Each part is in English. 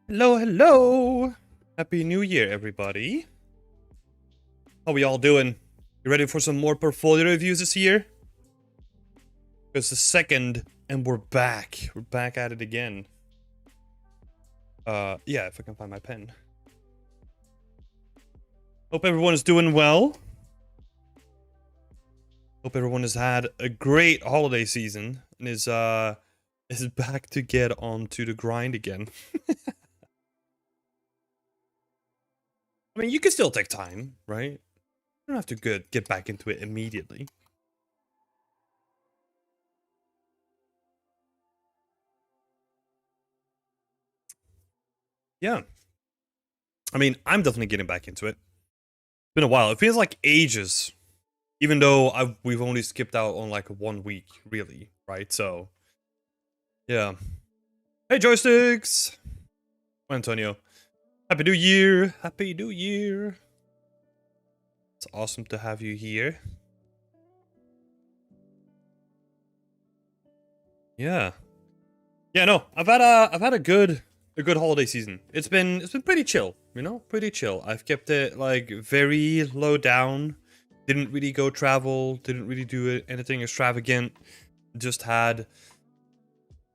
Hello, hello! Happy New Year, everybody. How we all doing? You ready for some more portfolio reviews this year? It's the second, and we're back. We're back at it again. Yeah, if I can find my pen. Hope everyone is doing well. Hope everyone has had a great holiday season and is back to get onto the grind again. I mean, you can still take time, right? You don't have to get back into it immediately. Yeah. I mean, I'm definitely getting back into it. It's been a while. It feels like ages. Even though we've only skipped out on like 1 week, really, right? So, yeah. Hey, joysticks! Antonio. Happy New Year! Happy New Year! It's awesome to have you here. Yeah. Yeah, no, I've had a good holiday season. It's been pretty chill, you know? Pretty chill. I've kept it like very low down. Didn't really go travel, didn't really do anything extravagant. Just had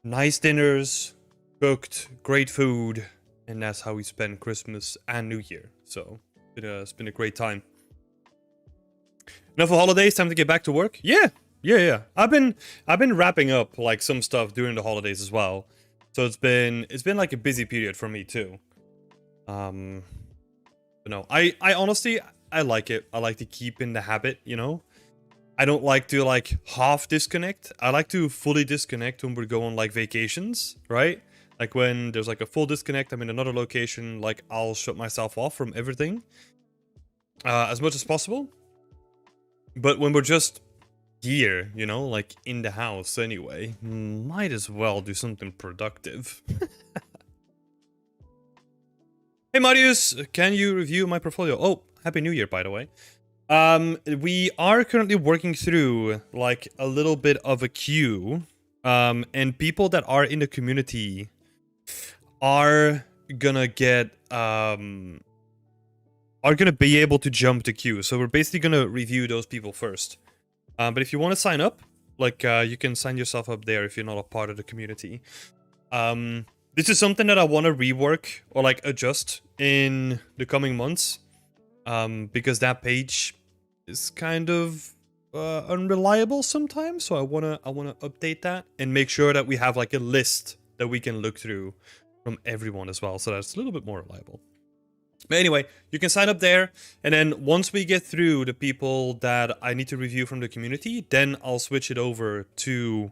nice dinners, cooked great food, and that's how we spend Christmas and New Year. So it's been a great time. Enough of holidays, time to get back to work. Yeah. I've been wrapping up like some stuff during the holidays as well. So it's been like a busy period for me too. But no, I honestly I like it. I like to keep in the habit, you know. I don't like to like half disconnect. I like to fully disconnect when we're going like vacations, right? Like when there's like a full disconnect, I'm in another location, like I'll shut myself off from everything as much as possible. But when we're just here, you know, like in the house anyway, might as well do something productive. Hey Marius, can you review my portfolio? Oh, Happy New Year, by the way. We are currently working through like a little bit of a queue, and people that are in the community are gonna get are gonna be able to jump the queue. So we're basically gonna review those people first. But if you want to sign up, like you can sign yourself up there if you're not a part of the community. This is something that I want to rework or like adjust in the coming months. Because that page is kind of unreliable sometimes, so I wanna update that and make sure that we have like a list that we can look through from everyone as well, so that's a little bit more reliable. But anyway, you can sign up there, and then once we get through the people that I need to review from the community, then I'll switch it over to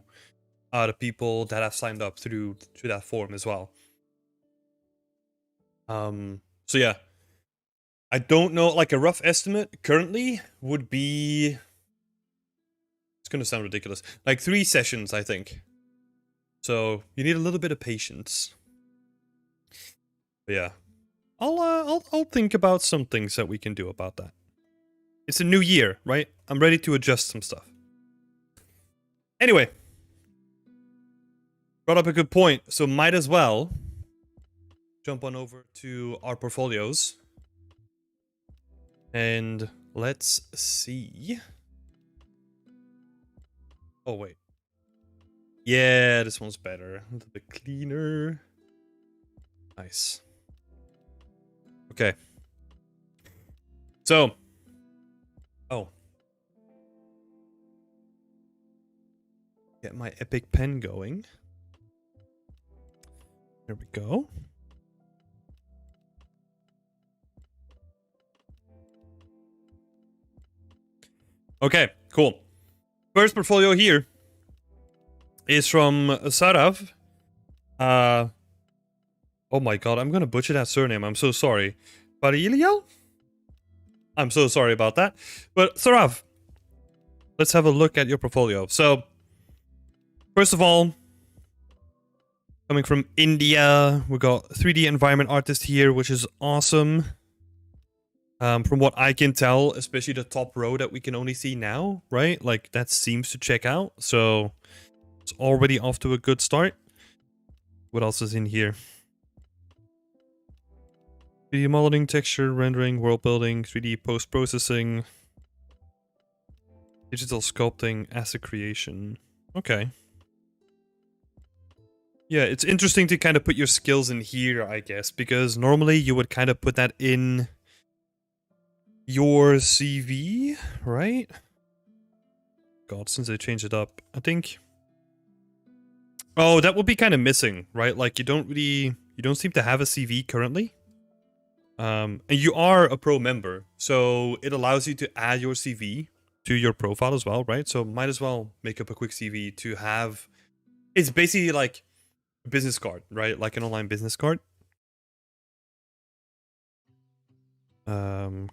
the people that have signed up through that form as well. So yeah. I don't know, like a rough estimate currently would be... It's gonna sound ridiculous. Like 3 sessions, I think. So you need a little bit of patience. But yeah. I'll think about some things that we can do about that. It's a new year, right? I'm ready to adjust some stuff. Anyway. Brought up a good point, so might as well jump on over to our portfolios. And let's see. Oh, wait. Yeah, this one's better. A little bit cleaner. Nice. Okay. So. Oh. Get my epic pen going. There we go. Okay, cool. First portfolio here is from Sarav. Oh my god, I'm gonna butcher that surname. I'm so sorry. Barilio? I'm so sorry about that. But Sarav, let's have a look at your portfolio. So, first of all, coming from India, we got 3D environment artist here, which is awesome. From what I can tell, especially the top row that we can only see now, right? Like, that seems to check out. So, it's already off to a good start. What else is in here? 3D modeling, texture, rendering, world building, 3D post-processing, digital sculpting, asset creation. Okay. Yeah, it's interesting to kind of put your skills in here, I guess, because normally you would kind of put that in your CV, right? God, since they changed it up, I think. Oh, that would be kind of missing, right? Like, you don't seem to have a CV currently. And you are a pro member, so it allows you to add your CV to your profile as well, right? So might as well make up a quick CV to have. It's basically like a business card, right? Like an online business card.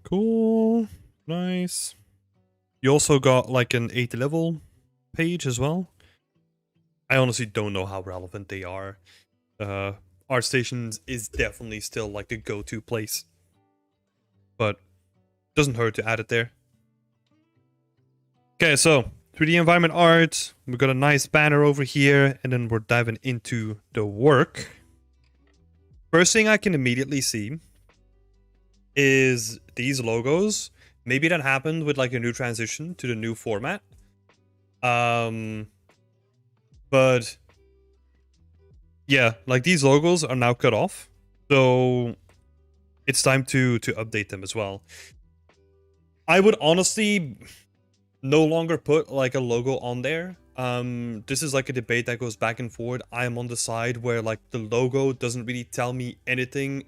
Cool, nice. You also got like an 8th level page as well. I honestly don't know how relevant they are. ArtStations is definitely still like the go-to place, but doesn't hurt to add it there. Okay, so 3D environment art. We've got a nice banner over here, and then we're diving into the work. First thing I can immediately see is these logos. Maybe that happened with like a new transition to the new format. But yeah, like these logos are now cut off. So it's time to update them as well. I would honestly no longer put like a logo on there. This is like a debate that goes back and forth. I am on the side where like the logo doesn't really tell me anything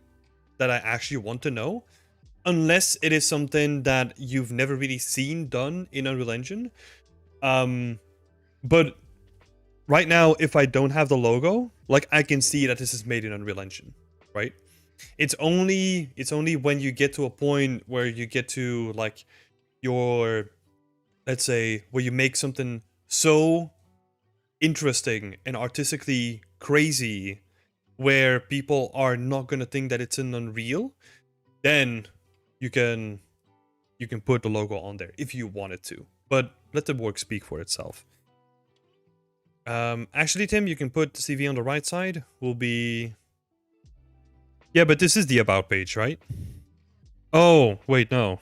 that I actually want to know, unless it is something that you've never really seen done in Unreal Engine. But right now, if I don't have the logo, like I can see that this is made in Unreal Engine, right? It's only when you get to a point where you get to like your, let's say, where you make something so interesting and artistically crazy where people are not gonna think that it's an Unreal, then you can put the logo on there if you wanted to. But let the work speak for itself. Actually, Tim, you can put the CV on the right side. Will be... Yeah, but this is the about page, right? Oh, wait, no.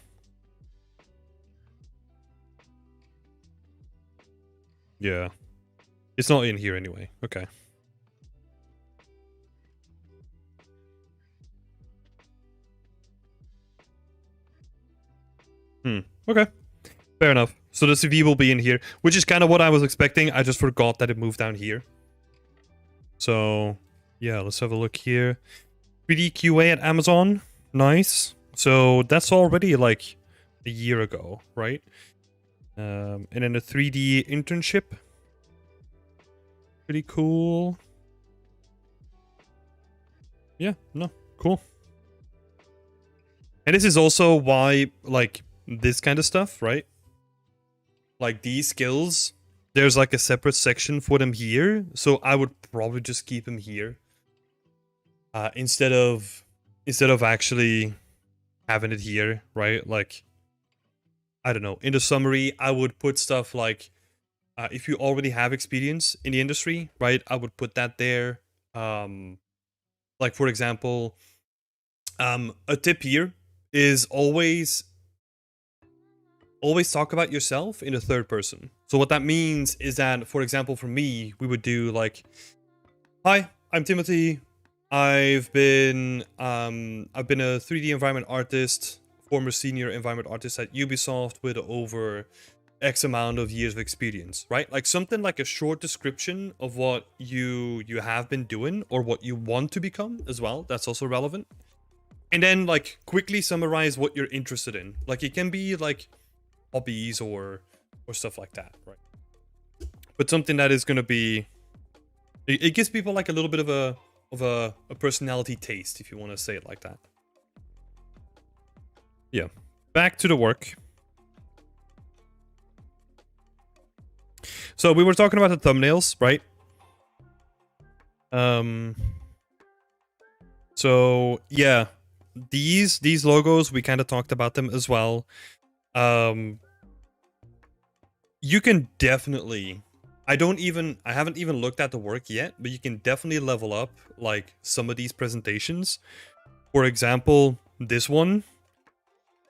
Yeah. It's not in here anyway. Okay. Okay. Fair enough. So the CV will be in here, which is kind of what I was expecting. I just forgot that it moved down here. So, yeah, let's have a look here. 3D QA at Amazon. Nice. So that's already like a year ago, right? And then a 3D internship. Pretty cool. Yeah, no, cool. And this is also why, like, this kind of stuff, right? Like, these skills, there's like a separate section for them here. So I would probably just keep them here. Instead of actually having it here, right? Like, I don't know. In the summary, I would put stuff like, if you already have experience in the industry, right? I would put that there. Like, for example, a tip here is always talk about yourself in the third person. So what that means is that, for example, for me, we would do like, hi, I'm Timothy. I've been a 3D environment artist, former senior environment artist at Ubisoft with over X amount of years of experience, right? Like something like a short description of what you have been doing or what you want to become as well. That's also relevant. And then like quickly summarize what you're interested in. Like it can be like hobbies or stuff like that, right? But something that is going to be, it gives people like a little bit of a personality taste, if you want to say it like that. Yeah. Back to the work. So we were talking about the thumbnails, right? So yeah, these logos, we kind of talked about them as well. You can definitely, I haven't even looked at the work yet, but you can definitely level up like some of these presentations. For example, this one,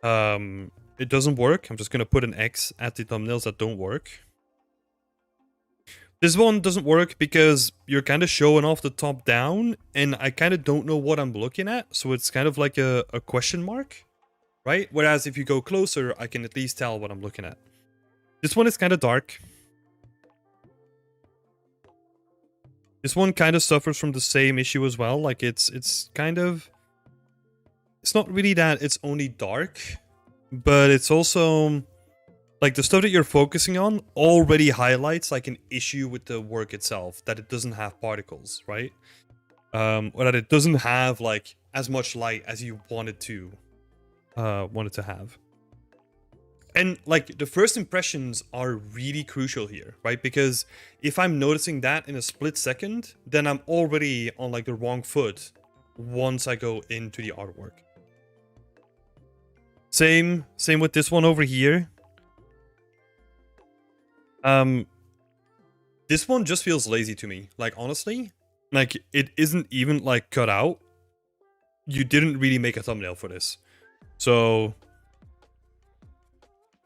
it doesn't work. I'm just gonna put an X at the thumbnails that don't work. This one doesn't work because you're kind of showing off the top down, and I kind of don't know what I'm looking at, so it's kind of like a question mark, right? Whereas if you go closer, I can at least tell what I'm looking at. This one is kind of dark. This one kind of suffers from the same issue as well. Like it's kind of, it's not really that it's only dark, but it's also like the stuff that you're focusing on already highlights like an issue with the work itself, that it doesn't have particles, right? Or that it doesn't have like as much light as you wanted to have. And like the first impressions are really crucial here, right? Because if I'm noticing that in a split second, then I'm already on like the wrong foot once I go into the artwork. Same with this one over here. This one just feels lazy to me. Like honestly, like it isn't even like cut out. You didn't really make a thumbnail for this. So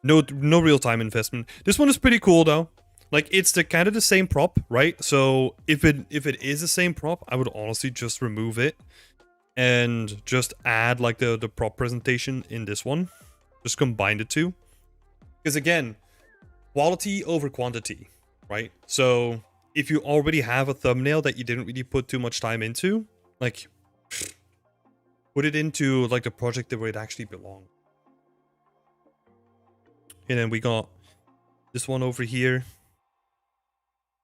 no real time investment. This one is pretty cool though. Like it's the kind of the same prop, right? So if it is the same prop, I would honestly just remove it and just add like the prop presentation in this one. Just combine the two. Because again, quality over quantity, right? So if you already have a thumbnail that you didn't really put too much time into, like put it into like the project where it actually belongs. And then we got this one over here.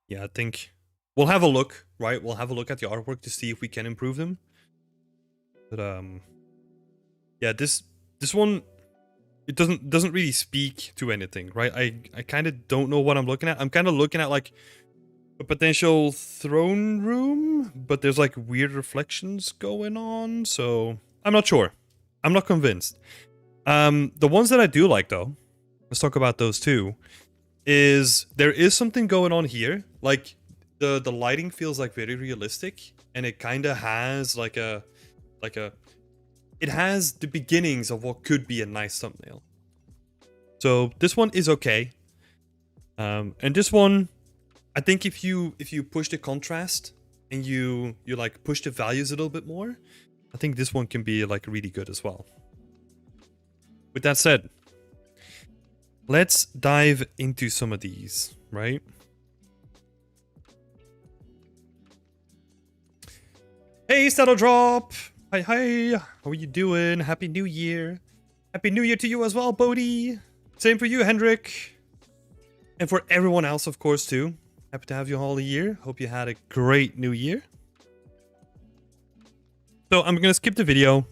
Yeah, I think we'll have a look, right? We'll have a look at the artwork to see if we can improve them. But yeah, this one, it doesn't really speak to anything, right? I kind of don't know what I'm looking at. I'm kind of looking at like a potential throne room, but there's like weird reflections going on, so I'm not sure. I'm not convinced. The ones that I do like though, let's talk about those too. There is something going on here. Like the lighting feels like very realistic, and it kind of has like a it has the beginnings of what could be a nice thumbnail. So this one is okay. And this one, I think if you push the contrast and you like push the values a little bit more, I think this one can be like really good as well. With that said, let's dive into some of these, right? Hey, Saddle Drop! Hi, how are you doing? Happy New Year. Happy New Year to you as well, Bodhi. Same for you, Hendrik. And for everyone else, of course, too. Happy to have you all here. Hope you had a great New Year. So I'm gonna skip the video.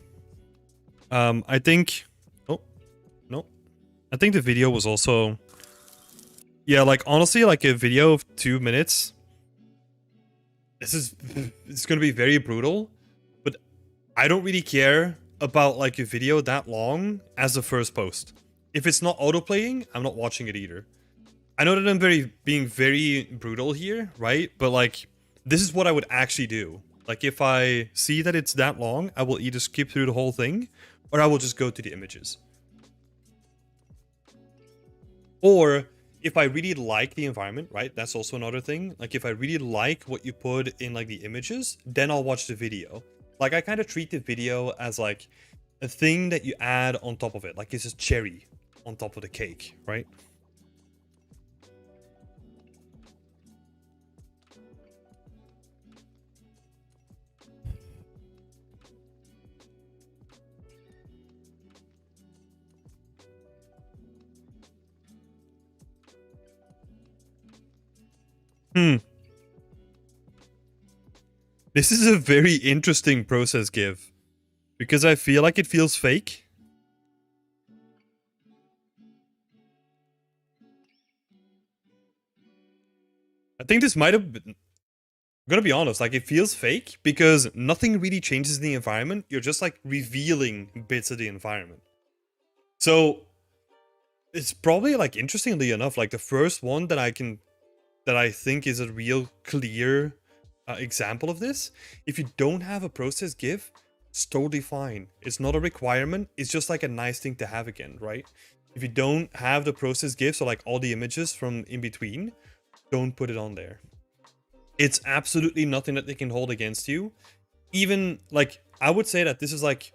I think... Oh, no. I think the video was also... Yeah, like, honestly, like a video of 2 minutes. It's gonna be very brutal. But I don't really care about, like, a video that long as the first post. If it's not autoplaying, I'm not watching it either. I know that I'm being very brutal here, right? But, like, this is what I would actually do. Like, if I see that it's that long, I will either skip through the whole thing, or I will just go to the images. Or, if I really like the environment, right? That's also another thing. Like if I really like what you put in like the images, then I'll watch the video. Like I kind of treat the video as like a thing that you add on top of it. Like it's a cherry on top of the cake, right? This is a very interesting process give. Because I feel like it feels fake. I think this might have been... I'm gonna be honest, like it feels fake because nothing really changes in the environment. You're just like revealing bits of the environment. So it's probably like interestingly enough, like the first one that I think is a real clear example of this. If you don't have a process GIF, it's totally fine. It's not a requirement. It's just like a nice thing to have again, right? If you don't have the process GIFs or like all the images from in between, don't put it on there. It's absolutely nothing that they can hold against you. Even like, I would say that this is like,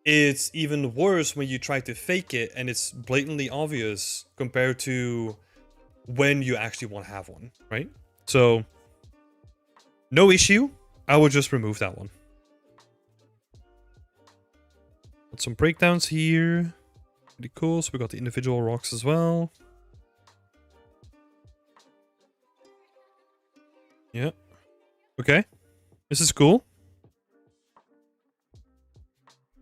it's even worse when you try to fake it and it's blatantly obvious compared to when you actually want to have one, right? So, no issue. I would just remove that one. Got some breakdowns here. Pretty cool. So we got the individual rocks as well. Yeah. Okay. This is cool.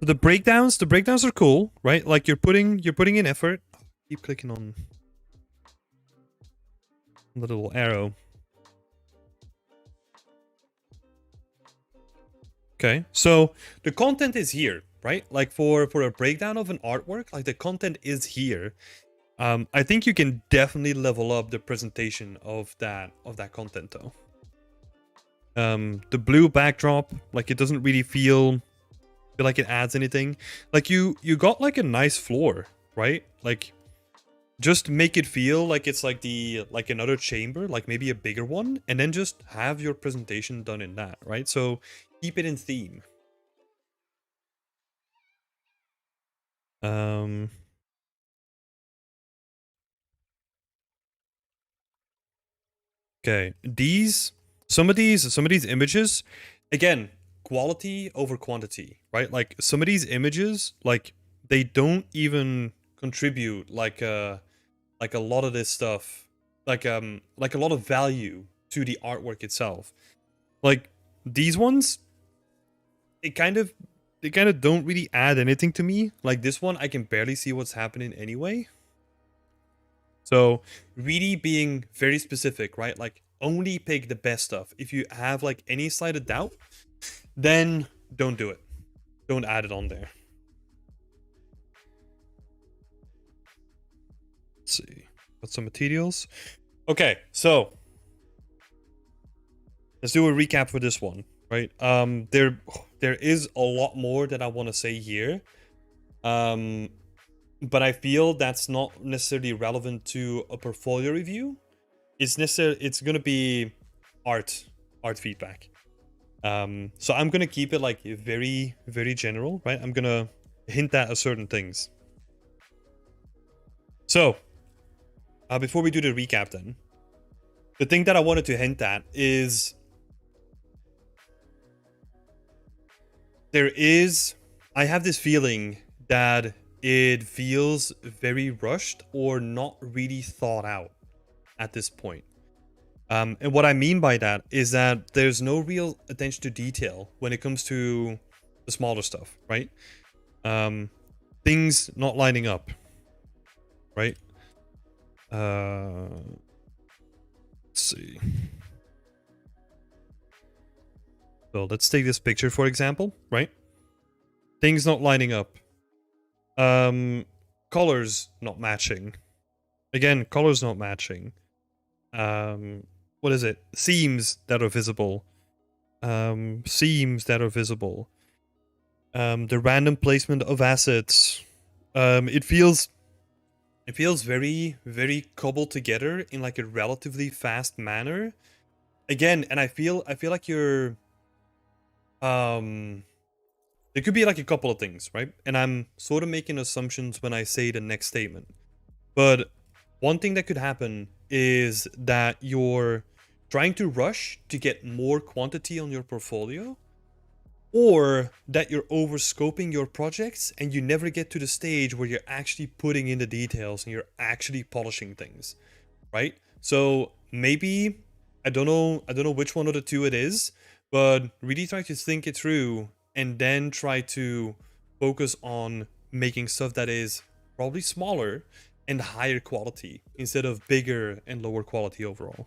The breakdowns are cool, right? Like you're putting in effort. Keep clicking on the little arrow. Okay, so the content is here, right? Like for a breakdown of an artwork, like the content is here. I think you can definitely level up the presentation of that content though. The blue backdrop, like it doesn't really feel like it adds anything. Like you got like a nice floor, right? Like just make it feel like it's like another chamber, like maybe a bigger one, and then just have your presentation done in that, right? So keep it in theme. Okay, some of these images, again, quality over quantity, right? Like some of these images, like they don't even contribute like a lot of this stuff, like a lot of value to the artwork itself. Like these ones, they kind of don't really add anything to me. Like this one, I can barely see what's happening anyway. So really being very specific, right? Like only pick the best stuff. If you have like any slight of doubt, then don't do it. Don't add it on there. Let's see. Got some materials. Okay, so let's do a recap for this one, right? There is a lot more that I want to say here. But I feel that's not necessarily relevant to a portfolio review. It's gonna be art feedback. So I'm gonna keep it like very, very general, right? I'm gonna hint at certain things. So, before we do the recap then, the thing that I wanted to hint at is I have this feeling that it feels very rushed or not really thought out at this point. And what I mean by that is that there's no real attention to detail when it comes to the smaller stuff, right? Things not lining up, right? Let's see. So let's take this picture, for example, right? Things not lining up. Colors not matching. Again, colors not matching. What is it? Seams that are visible. Seams that are visible. The random placement of assets. It feels It feels very, very cobbled together in like a relatively fast manner. Again, and I feel like you're um there could be like a couple of things, right? And I'm sort of making assumptions when I say the next statement. But one thing that could happen is that you're trying to rush to get more quantity on your portfolio, or that you're overscoping your projects and you never get to the stage where you're actually putting in the details and you're actually polishing things, right? So maybe I don't know which one of the two it is, but really try to think it through and then try to focus on making stuff that is probably smaller and higher quality instead of bigger and lower quality overall.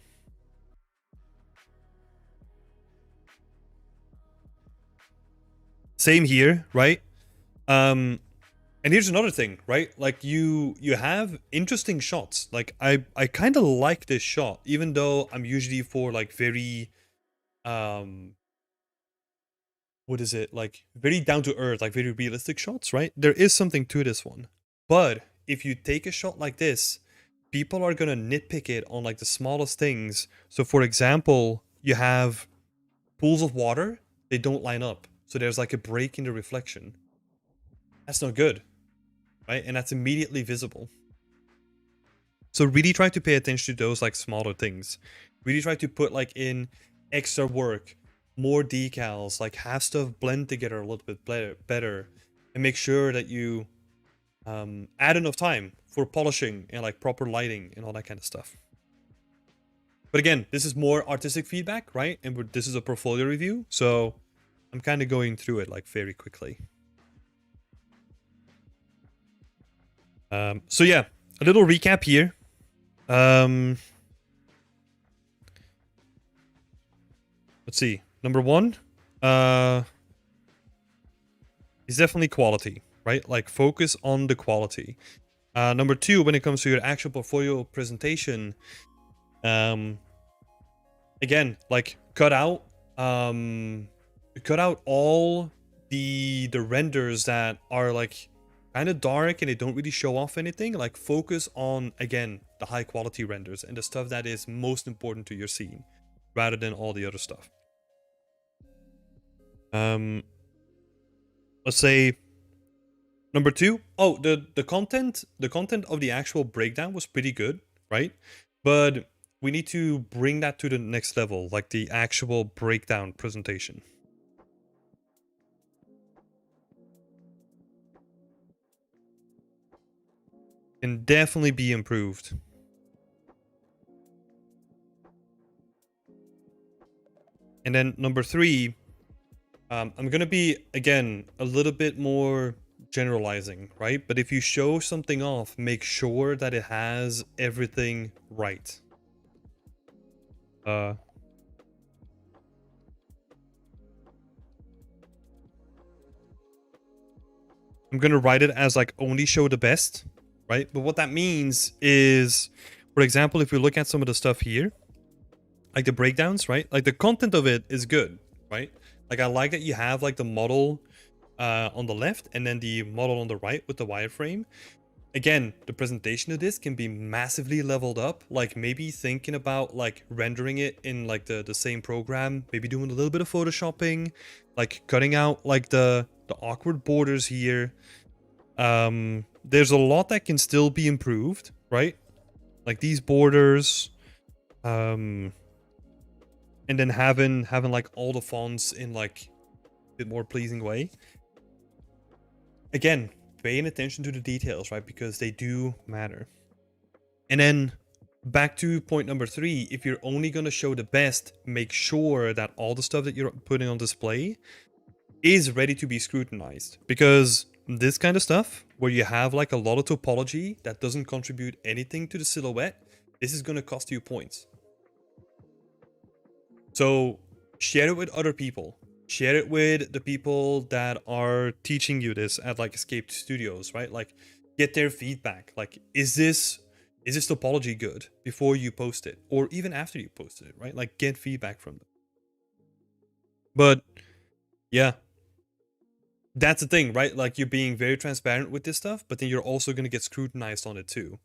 Same here, right? Um and here's another thing, right? Like you have interesting shots. Like I kind of like this shot even though I'm usually for like very um what is it, like very down to earth, like very realistic shots, right? There is something to this one. But if you take a shot like this, people are gonna nitpick it on like the smallest things. So for example, you have pools of water, they don't line up. So there's like a break in the reflection. That's not good, right? And that's immediately visible. So really try to pay attention to those like smaller things. Really try to put like in extra work, more decals, like have stuff blend together a little bit better, and make sure that you add enough time for polishing and like proper lighting and all that kind of stuff. But again, this is more artistic feedback, right? And this is a portfolio review, so I'm kind of going through it like very quickly. So yeah, a little recap here. Um, let's see. Number one, uh, is definitely quality, right? Like focus on the quality. Number two, when it comes to your actual portfolio presentation, um, again, like cut out all the renders that are like kind of dark and they don't really show off anything. Like focus on again the high quality renders and the stuff that is most important to your scene, rather than all the other stuff. Um, let's say number two. Oh, the content of the actual breakdown was pretty good, right? But we need to bring that to the next level, like the actual breakdown presentation. Can definitely be improved. And then number three, I'm gonna be again a little bit more generalizing, right? But if you show something off, make sure that it has everything right. Uh, I'm gonna write it as like only show the best, right? But what that means is, for example, if we look at some of the stuff here, like the breakdowns, right? Like the content of it is good, right? Like I like that you have like the model on the left and then the model on the right with the wireframe. Again, the presentation of this can be massively leveled up. Like maybe thinking about like rendering it in like the same program, maybe doing a little bit of photoshopping, like cutting out like the awkward borders here. There's a lot that can still be improved, right? Like these borders, um, and then having like all the fonts in like a bit more pleasing way. Again, paying attention to the details, right? Because they do matter. And then back to point number three, if you're only going to show the best, make sure that all the stuff that you're putting on display is ready to be scrutinized. Because this kind of stuff, where you have like a lot of topology that doesn't contribute anything to the silhouette, this is going to cost you points. So share it with other people. Share it with the people that are teaching you this at like Escape Studios, right? Like get their feedback. Like, is this topology good before you post it? Or even after you posted it, right? Like get feedback from them. But yeah. That's the thing, right? Like you're being very transparent with this stuff, but then you're also going to get scrutinized on it too.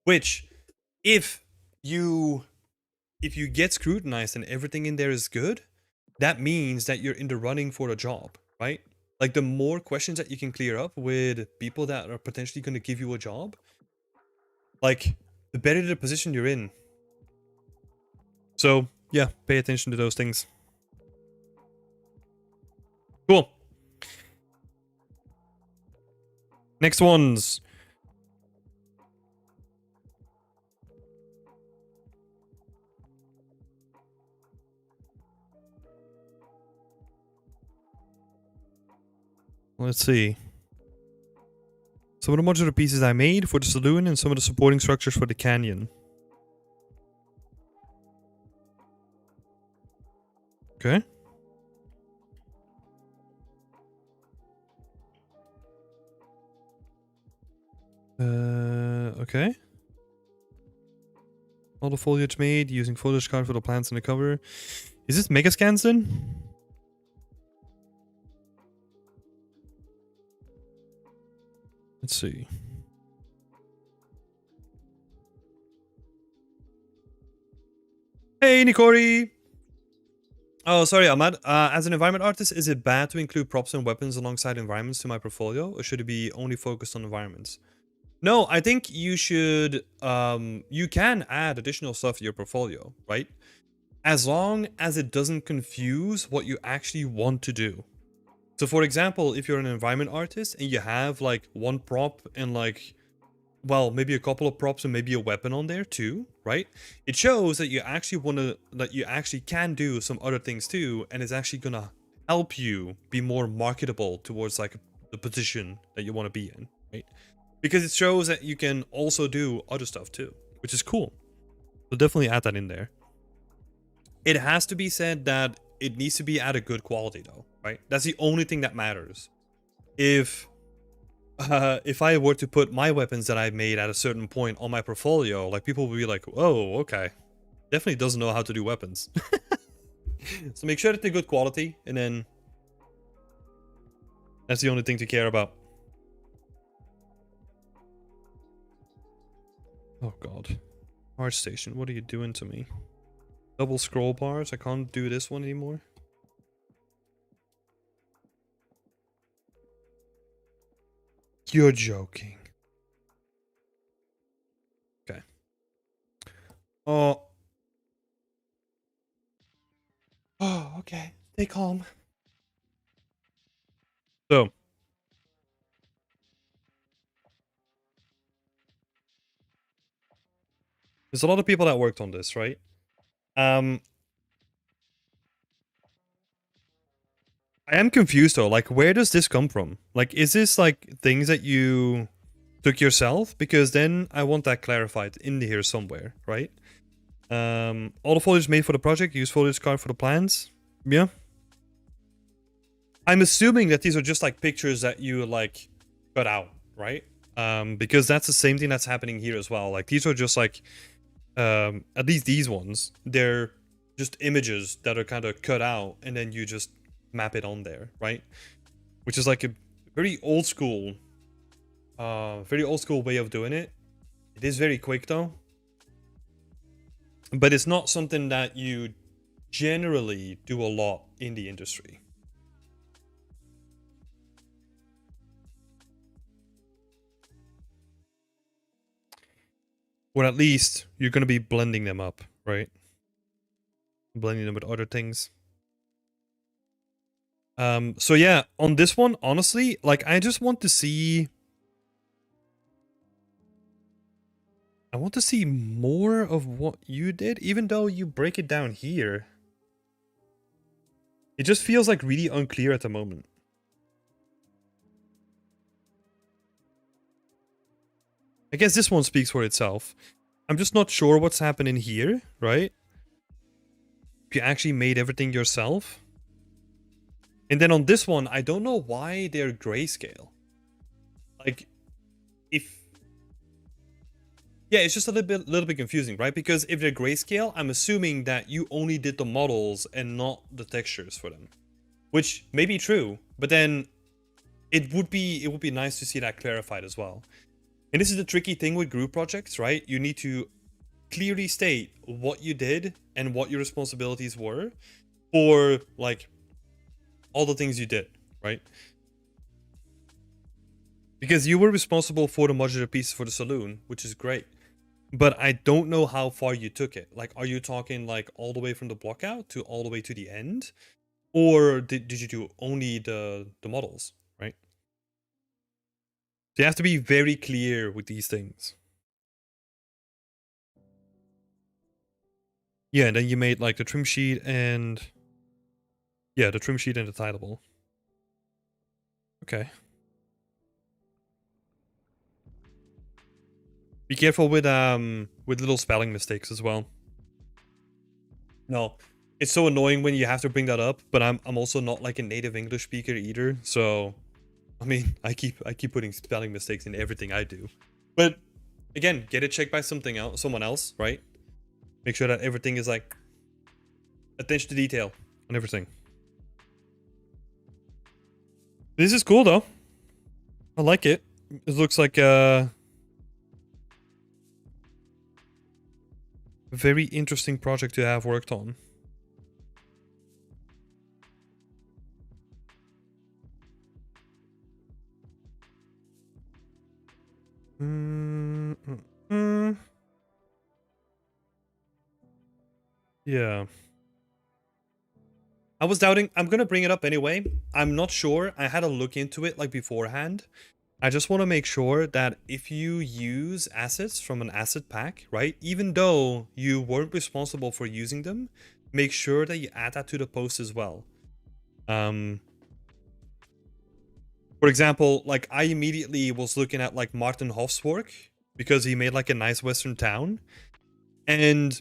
Which, if you get scrutinized and everything in there is good, that means that you're in the running for a job, right? Like the more questions that you can clear up with people that are potentially going to give you a job, like the better the position you're in. So yeah, pay attention to those things. Cool. Next ones. Let's see. Some of the modular pieces I made for the saloon and some of the supporting structures for the canyon. Okay. Okay. All the foliage made using foliage card for the plants in the cover. Is this mega scans then? Let's see. Hey, Nikori! Oh, sorry, Ahmad. As an environment artist, is it bad to include props and weapons alongside environments to my portfolio, or should it be only focused on environments? No, I think you should, you can add additional stuff to your portfolio, right? As long as it doesn't confuse what you actually want to do. So for example, if you're an environment artist and you have like one prop and like, well, maybe a couple of props and maybe a weapon on there too, right? It shows that you actually want to, that you actually can do some other things too, and it's actually gonna help you be more marketable towards like the position that you want to be in, right? Because it shows that you can also do other stuff too, which is cool. So definitely add that in there. It has to be said that it needs to be at a good quality though, right? That's the only thing that matters. If I were to put my weapons that I made at a certain point on my portfolio, like people would be like, "Oh, okay, definitely doesn't know how to do weapons." So make sure that they're good quality, and then that's the only thing to care about. Oh god, Art Station, what are you doing to me? Double scroll bars. I can't do this one anymore. You're joking. Okay. Oh. Oh, okay. Stay calm. So. There's a lot of people that worked on this, right? I am confused though. Like, where does this come from? Like, is this like things that you took yourself? Because then I want that clarified in here somewhere, right? All the foliage made for the project, use foliage card for the plans. Yeah. I'm assuming that these are just like pictures that you like cut out, right? Because that's the same thing that's happening here as well. Like these are just like, at least these ones, they're just images that are kind of cut out and then you just map it on there, right? Which is like a very old school way of doing it. It is very quick though, but it's not something that you generally do a lot in the industry. Or at least you're going to be blending them up, right? Blending them with other things. So yeah, on this one, honestly, like I just want to see... I want to see more of what you did, even though you break it down here. It just feels like really unclear at the moment. I guess this one speaks for itself. I'm just not sure what's happening here, right? If you actually made everything yourself. And then on this one, I don't know why they're grayscale. Like, if... Yeah, it's just a little bit confusing, right? Because if they're grayscale, I'm assuming that you only did the models and not the textures for them. Which may be true, but then it would be nice to see that clarified as well. And this is the tricky thing with group projects, right? You need to clearly state what you did and what your responsibilities were for like all the things you did, right? Because you were responsible for the modular pieces for the saloon, which is great. But I don't know how far you took it. Like, are you talking like all the way from the block out to all the way to the end? Or did you do only the models, right? So you have to be very clear with these things. Yeah, and then you made like the trim sheet and... Yeah, the trim sheet and the titleable. Okay. Be careful with little spelling mistakes as well. No, it's so annoying when you have to bring that up, but I'm also not like a native English speaker either, so I mean, I keep putting spelling mistakes in everything I do. But again, get it checked by someone else, right? Make sure that everything is like attention to detail on everything. This is cool though. I like it. It looks like a very interesting project to have worked on. Yeah. I was doubting. I'm gonna bring it up anyway. I'm not sure. I had a look into it like beforehand. I just want to make sure that if you use assets from an asset pack, right, even though you weren't responsible for using them, make sure that you add that to the post as well. For example, like I immediately was looking at like Martin Hoff's work because he made like a nice Western town, and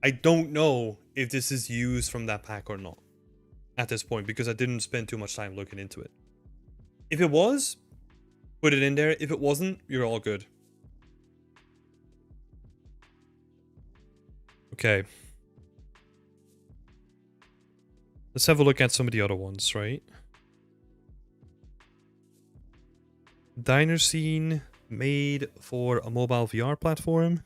I don't know if this is used from that pack or not at this point because I didn't spend too much time looking into it. If it was, put it in there. If it wasn't, you're all good. Okay. Let's have a look at some of the other ones, right? Diner scene made for a mobile VR platform.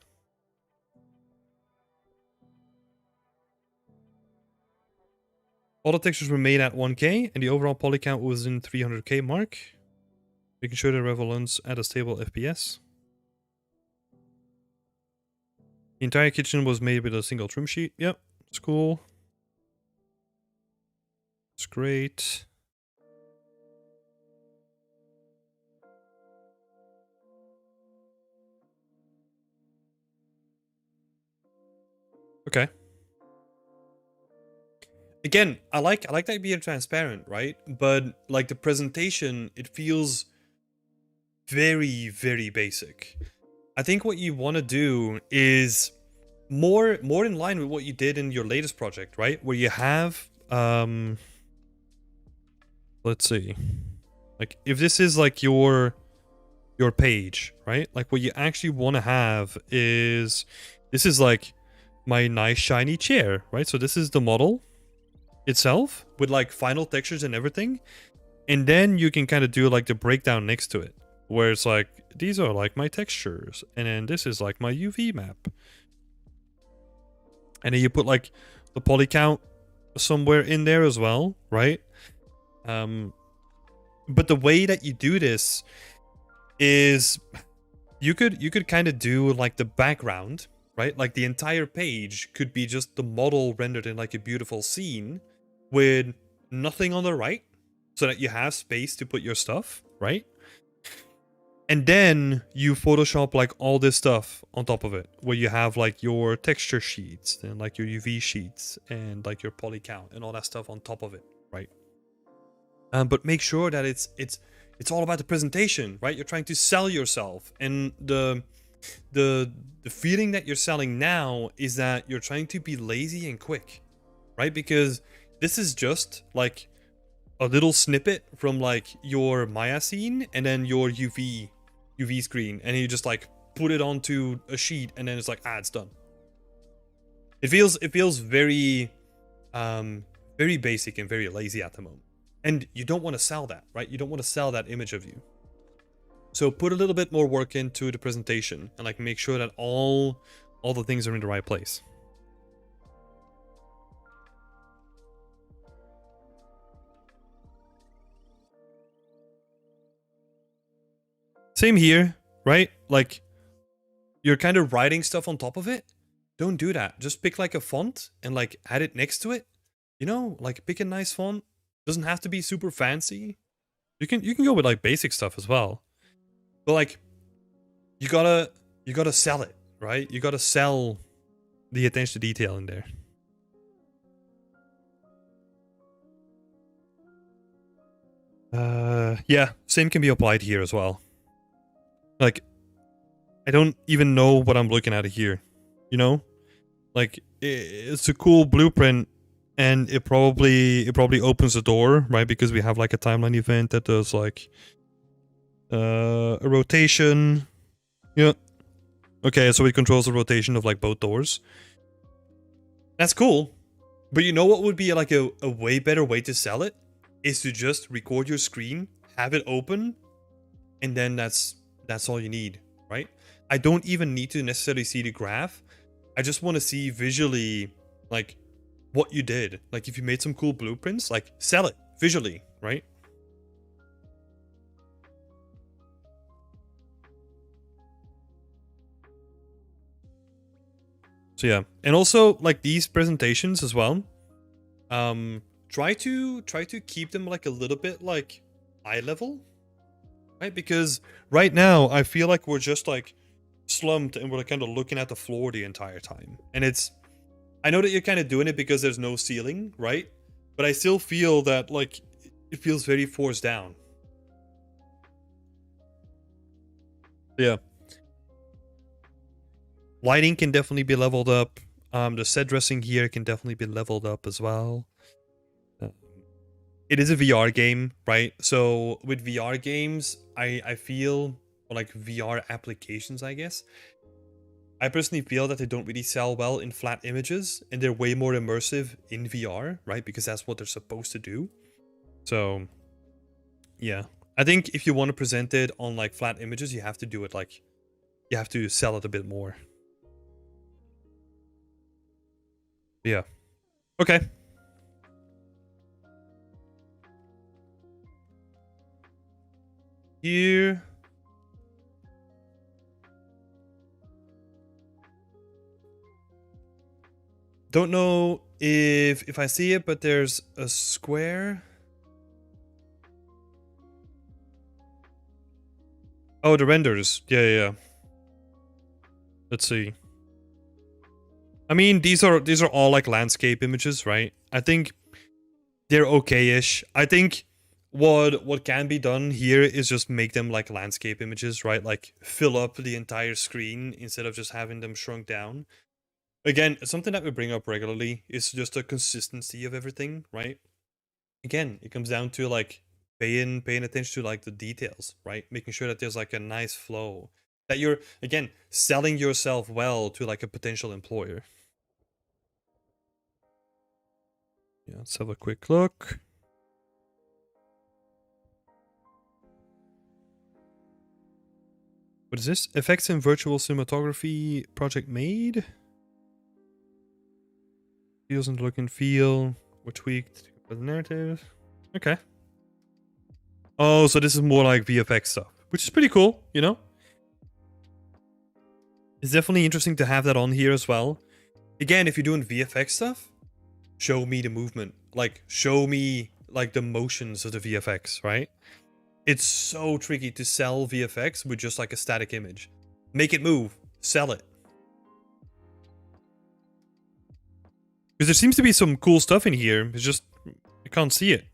All the textures were made at 1K and the overall poly count was in 300K mark. Making sure the Revolence at a stable FPS. The entire kitchen was made with a single trim sheet. Yep, it's cool. It's great. Okay. Again, I like that being transparent, right? But like the presentation, it feels very, very basic. I think what you want to do is more in line with what you did in your latest project, right? Where you have let's see. Like if this is like your page, right? Like what you actually want to have is this is like my nice shiny chair, right? So this is the model itself with like final textures and everything. And then you can kind of do like the breakdown next to it, where it's like, these are like my textures. And then this is like my UV map. And then you put like the poly count somewhere in there as well, right? But the way that you do this is you could kind of do like the background, right? Like the entire page could be just the model rendered in like a beautiful scene with nothing on the right, so that you have space to put your stuff, right? And then you Photoshop like all this stuff on top of it, where you have like your texture sheets and like your UV sheets and like your poly count and all that stuff on top of it, right? But make sure that it's all about the presentation, right? You're trying to sell yourself, and the feeling that you're selling now is that you're trying to be lazy and quick, right? Because this is just like a little snippet from like your Maya scene and then your UV screen, and you just like put it onto a sheet and then it's like, it's done. It feels very very basic and very lazy at the moment. And you don't want to sell that, right? You don't want to sell that image of you. So put a little bit more work into the presentation and like make sure that all the things are in the right place. Same here, right? Like you're kind of writing stuff on top of it. Don't do that. Just pick like a font and like add it next to it. You know, like pick a nice font. Doesn't have to be super fancy. You can go with like basic stuff as well. But like you gotta sell it, right? You gotta sell the attention to detail in there. Yeah, same can be applied here as well. Like, I don't even know what I'm looking at here, you know? Like, it's a cool blueprint, and it probably opens the door, right? Because we have like a timeline event that does like a rotation. Yeah. Okay, so it controls the rotation of like both doors. That's cool. But you know what would be like a way better way to sell it? Is to just record your screen, have it open, and then that's all you need, right? I don't even need to necessarily see the graph. I just want to see visually like what you did. Like if you made some cool blueprints, like sell it visually, right? So yeah, and also like these presentations as well. Try to keep them like a little bit like eye level, right? Because right now I feel like we're just like slumped and we're kind of looking at the floor the entire time. And it's, I know that you're kind of doing it because there's no ceiling, right? But I still feel that like it feels very forced down. Yeah. Lighting can definitely be leveled up. The set dressing here can definitely be leveled up as well. It is a VR game, right? So with VR games, I feel, or like VR applications, I guess, I personally feel that they don't really sell well in flat images, and they're way more immersive in VR, right? Because that's what they're supposed to do. So, yeah. I think if you want to present it on like flat images, you have to do it like, you have to sell it a bit more. Yeah. Okay. Here. Don't know if I see it, but there's a square. Oh, the renders. Yeah. Let's see. I mean, these are all like landscape images, right? I think they're okay-ish. I think what can be done here is just make them like landscape images, right? Like fill up the entire screen instead of just having them shrunk down. Again, something that we bring up regularly is just a consistency of everything, right? Again, it comes down to like paying attention to like the details, right? Making sure that there's like a nice flow. That you're, again, selling yourself well to like a potential employer. Yeah, let's have a quick look. What is this? Effects in virtual cinematography project made? Feels and look and feel were tweaked for the narrative. Okay. Oh, so this is more like VFX stuff, which is pretty cool, you know? It's definitely interesting to have that on here as well. Again, if you're doing VFX stuff, show me the movement. Like, show me like the motions of the VFX, right? It's so tricky to sell VFX with just like a static image. Make it move. Sell it. Because there seems to be some cool stuff in here. It's just, I can't see it.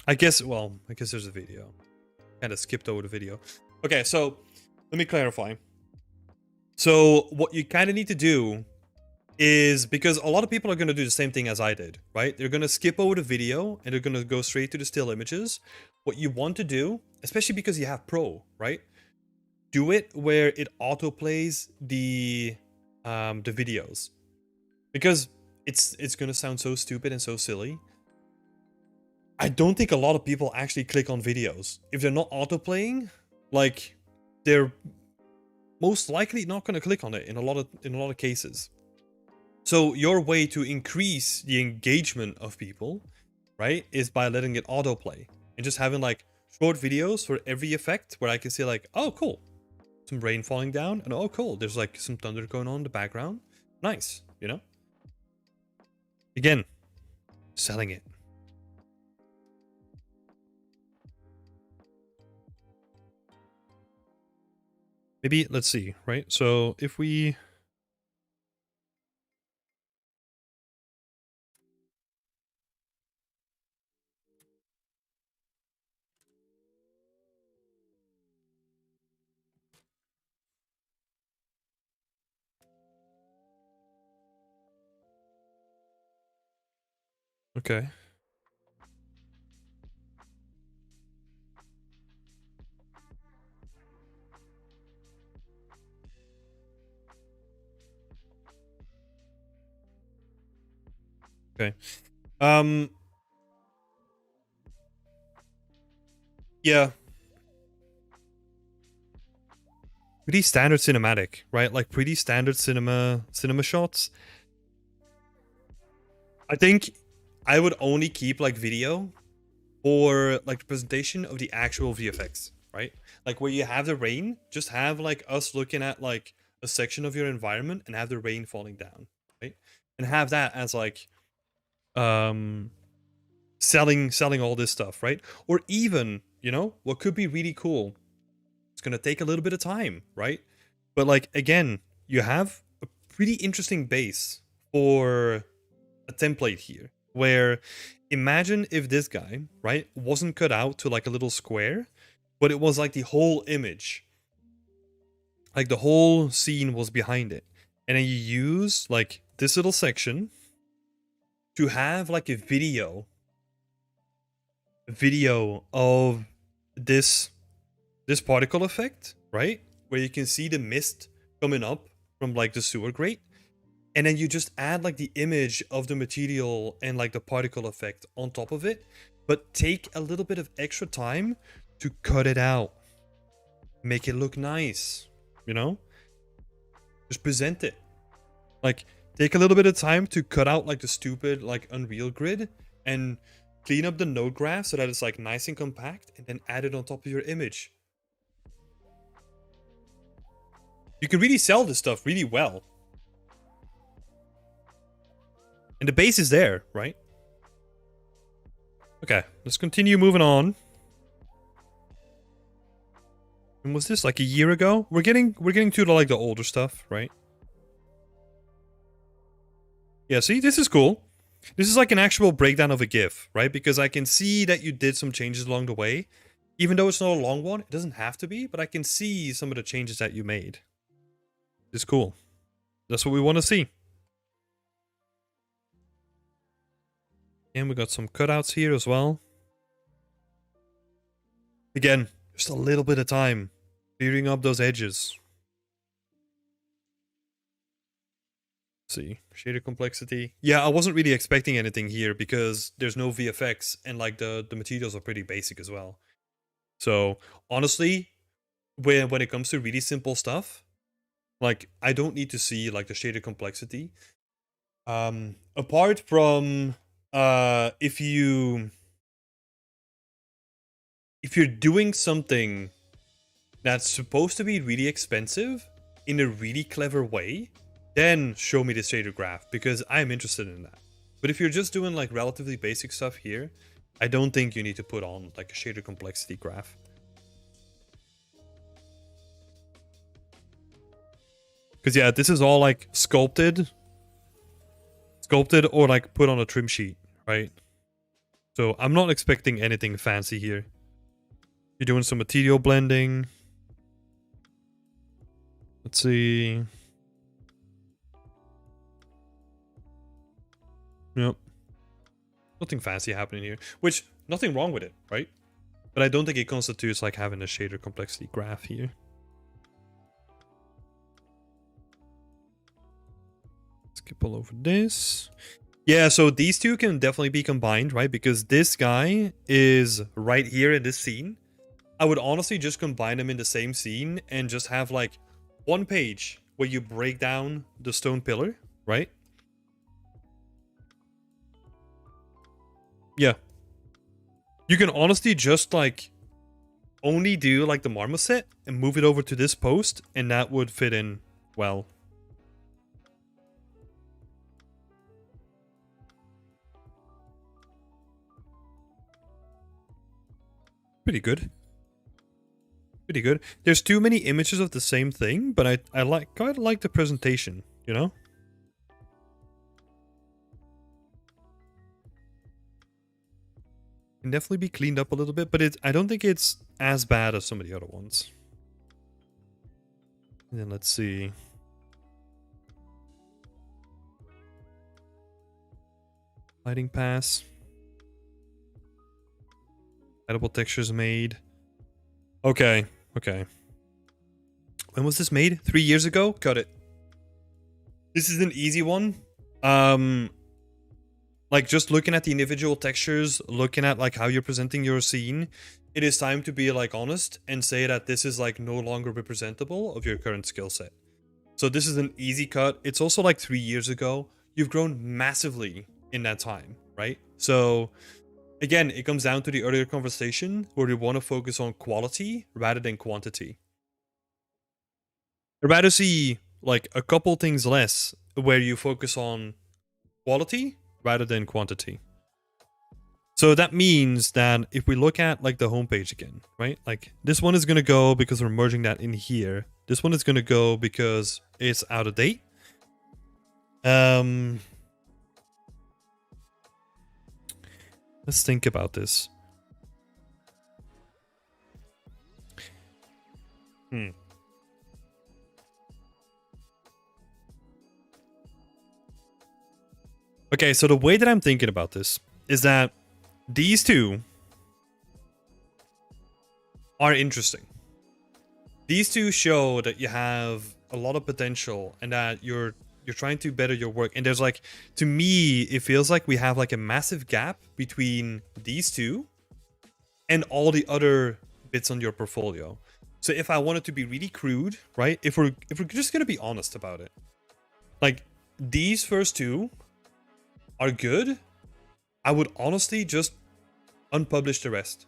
I guess, well, I guess there's a video. Kind of skipped over the video. Okay, so let me clarify. So what you kind of need to do is, because a lot of people are going to do the same thing as I did, right? They're going to skip over the video and they're going to go straight to the still images. What you want to do, especially because you have Pro, right? Do it where it autoplays the videos. Because it's going to sound so stupid and so silly. I don't think a lot of people actually click on videos. If they're not auto-playing, like, they're most likely not going to click on it in a lot of cases. So your way to increase the engagement of people, right, is by letting it autoplay and just having like short videos for every effect where I can see like, oh cool, some rain falling down, and oh cool, there's like some thunder going on in the background. Nice, you know? Again, selling it. Maybe, let's see, right? So if we... Okay. Okay. Yeah. Pretty standard cinematic, right? Like pretty standard cinema shots. I think I would only keep like video for like the presentation of the actual VFX, right? Like where you have the rain, just have like us looking at like a section of your environment and have the rain falling down, right? And have that as like um selling all this stuff, right? Or even, you know, what could be really cool. It's going to take a little bit of time, right? But like again, you have a pretty interesting base for a template here where imagine if this guy, right, wasn't cut out to like a little square, but it was like the whole image. Like the whole scene was behind it. And then you use like this little section to have like a video of this particle effect, right? Where you can see the mist coming up from like the sewer grate. And then you just add like the image of the material and like the particle effect on top of it, but take a little bit of extra time to cut it out. Make it look nice, you know? Just present it. Like, take a little bit of time to cut out like the stupid like Unreal grid and clean up the node graph so that it's like nice and compact, and then add it on top of your image. You can really sell this stuff really well. And the base is there, right? Okay, let's continue moving on. And was this like a year ago? We're getting to the, like the older stuff, right? Yeah, see, this is cool. This is like an actual breakdown of a GIF, right? Because I can see that you did some changes along the way. Even though it's not a long one, it doesn't have to be, but I can see some of the changes that you made. It's cool. That's what we want to see. And we got some cutouts here as well. Again, just a little bit of time clearing up those edges. Let's see, shader complexity. Yeah, I wasn't really expecting anything here because there's no VFX and like the materials are pretty basic as well. So honestly, when it comes to really simple stuff, like I don't need to see like the shader complexity. Apart from if you're doing something that's supposed to be really expensive in a really clever way, then show me the shader graph, because I'm interested in that. But if you're just doing like relatively basic stuff here, I don't think you need to put on like a shader complexity graph. Because yeah, this is all like sculpted or like put on a trim sheet, right? So I'm not expecting anything fancy here. You're doing some material blending. Let's see. Yep. Nothing fancy happening here. Which, nothing wrong with it, right? But I don't think it constitutes like having a shader complexity graph here. Skip all over this. Yeah, so these two can definitely be combined, right? Because this guy is right here in this scene. I would honestly just combine them in the same scene and just have like one page where you break down the stone pillar, right? Yeah. You can honestly just like only do like the marmoset and move it over to this post, and that would fit in well. Pretty good. Pretty good. There's too many images of the same thing, but I like kind of like the presentation, you know? Can definitely be cleaned up a little bit, but I don't think it's as bad as some of the other ones. And then let's see. Lighting pass. Edible textures made. Okay, okay. When was this made? 3 years ago? Got it. This is an easy one. Like just looking at the individual textures, looking at like how you're presenting your scene, it is time to be like honest and say that this is like no longer representable of your current skill set. So this is an easy cut. It's also like 3 years ago. You've grown massively in that time, right? So again, it comes down to the earlier conversation where we want to focus on quality rather than quantity. I'd rather see like a couple things less where you focus on quality rather than quantity. So that means that if we look at like the homepage again, right? Like this one is going to go because we're merging that in here. This one is going to go because it's out of date. Let's think about this. Okay, so the way that I'm thinking about this is that these two are interesting. These two show that you have a lot of potential and that you're trying to better your work. And there's like, to me, it feels like we have like a massive gap between these two and all the other bits on your portfolio. So if I wanted to be really crude, right? If we're just gonna be honest about it, like these first two are good. I would honestly just unpublish the rest.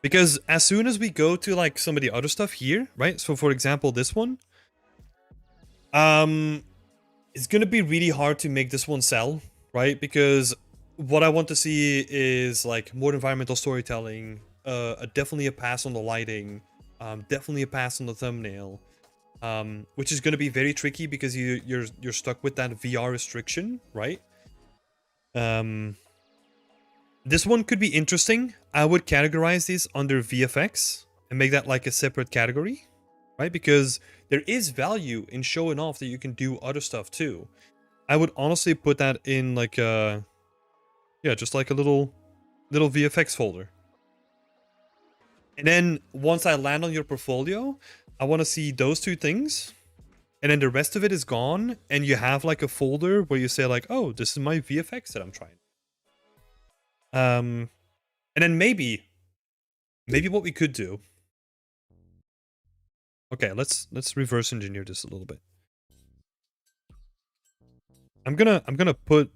Because as soon as we go to like some of the other stuff here, right? So for example, this one, it's gonna be really hard to make this one sell, right? Because what I want to see is like more environmental storytelling, definitely a pass on the lighting, definitely a pass on the thumbnail, which is gonna be very tricky because you're stuck with that VR restriction, right? This one could be interesting. I would categorize this under VFX and make that like a separate category, right? Because there is value in showing off that you can do other stuff too. I would honestly put that in like a, yeah, just like a little VFX folder. And then once I land on your portfolio, I want to see those two things. And then the rest of it is gone. And you have like a folder where you say like, oh, this is my VFX that I'm trying. And then maybe what we could do. Okay, let's reverse engineer this a little bit. I'm gonna put,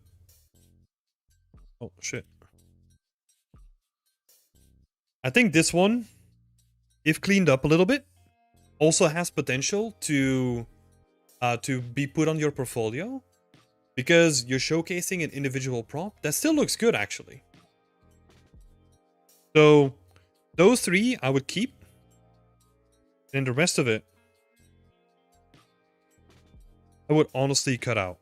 oh shit. I think this one, if cleaned up a little bit, also has potential to be put on your portfolio because you're showcasing an individual prop that still looks good actually. So those three I would keep, and the rest of it I would honestly cut out.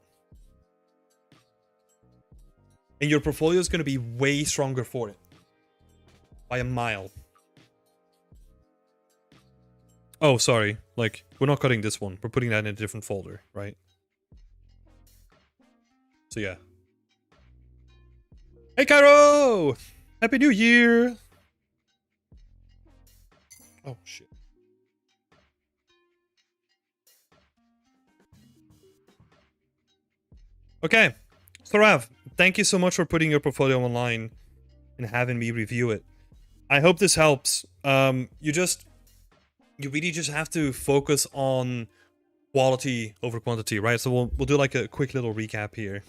And your portfolio is going to be way stronger for it by a mile. Oh, sorry. Like, we're not cutting this one. We're putting that in a different folder, right? So, yeah. Hey, Cairo! Happy New Year! Oh, shit. Okay, so Rav, thank you so much for putting your portfolio online and having me review it. I hope this helps. You really just have to focus on quality over quantity, right? So we'll do like a quick little recap here.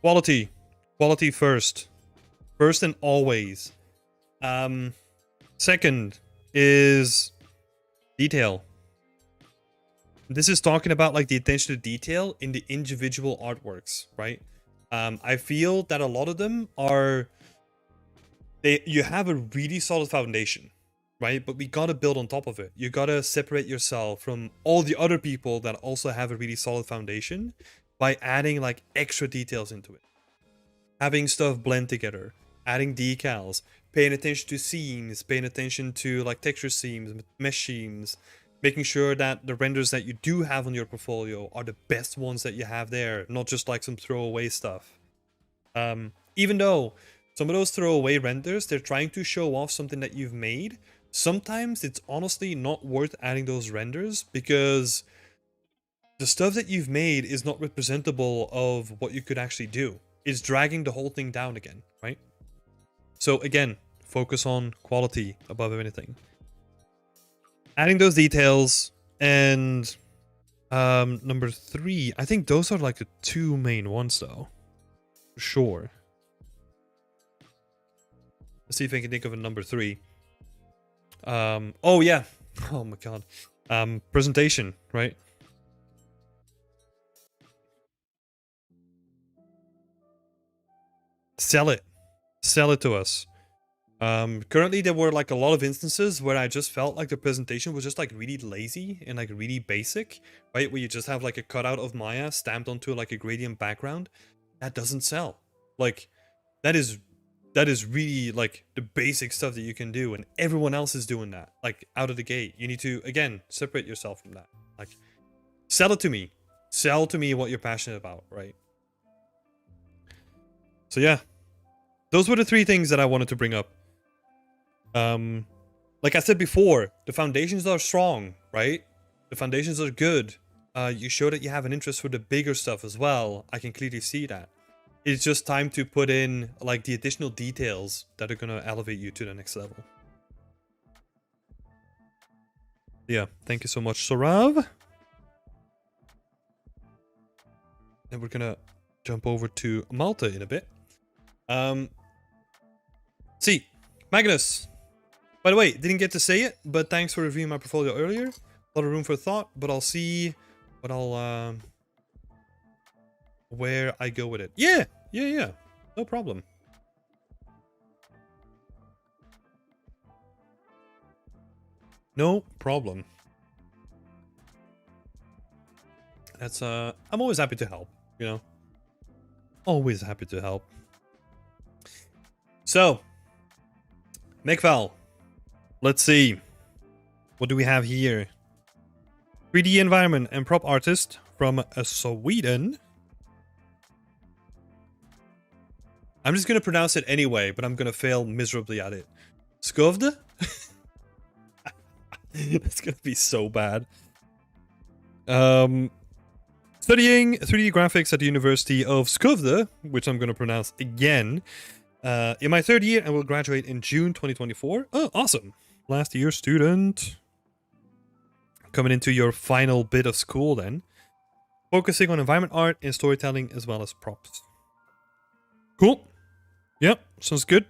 Quality first and always. Second is detail. This is talking about like the attention to detail in the individual artworks, right? I feel that a lot of them are you have a really solid foundation, right? But we gotta build on top of it. You gotta separate yourself from all the other people that also have a really solid foundation by adding like extra details into it. Having stuff blend together, adding decals, paying attention to seams, paying attention to like texture seams, mesh seams, making sure that the renders that you do have on your portfolio are the best ones that you have there, not just like some throwaway stuff. Even though some of those throwaway renders, they're trying to show off something that you've made, sometimes it's honestly not worth adding those renders because the stuff that you've made is not representable of what you could actually do. It's dragging the whole thing down again, right? So again, focus on quality above anything. Adding those details, and number 3, I think those are like the 2 main ones though. For sure. Let's see if I can think of a number 3. Oh yeah. Oh my god. Presentation, right? Sell it. Sell it to us. Currently there were like a lot of instances where I just felt like the presentation was just like really lazy and like really basic, right? Where you just have like a cutout of Maya stamped onto like a gradient background. That doesn't sell. Like, that is really like the basic stuff that you can do, and everyone else is doing that like out of the gate. You need to again separate yourself from that. Like, sell it to me. Sell to me what you're passionate about, right? So yeah, those were the 3 things that I wanted to bring up. Like I said before, the foundations are strong, right? The foundations are good. You show that you have an interest for the bigger stuff as well. I can clearly see that. It's just time to put in like the additional details that are gonna elevate you to the next level. Yeah, thank you so much, Sorav. And we're gonna jump over to Malta in a bit. See, Magnus. By the way, didn't get to say it, but thanks for reviewing my portfolio earlier. A lot of room for thought, but I'll see what I'll where I go with it. Yeah. No problem. No problem. That's I'm always happy to help, you know. Always happy to help. So, Mikval, let's see. What do we have here? 3D environment and prop artist from Sweden. I'm just gonna pronounce it anyway, but I'm gonna fail miserably at it. Skövde? It's gonna be so bad. Studying 3D graphics at the University of Skövde, which I'm gonna pronounce again, in my 3rd year, and will graduate in June 2024. Oh, awesome. Last year student. Coming into your final bit of school then. Focusing on environment art and storytelling as well as props. Cool. Yep, sounds good.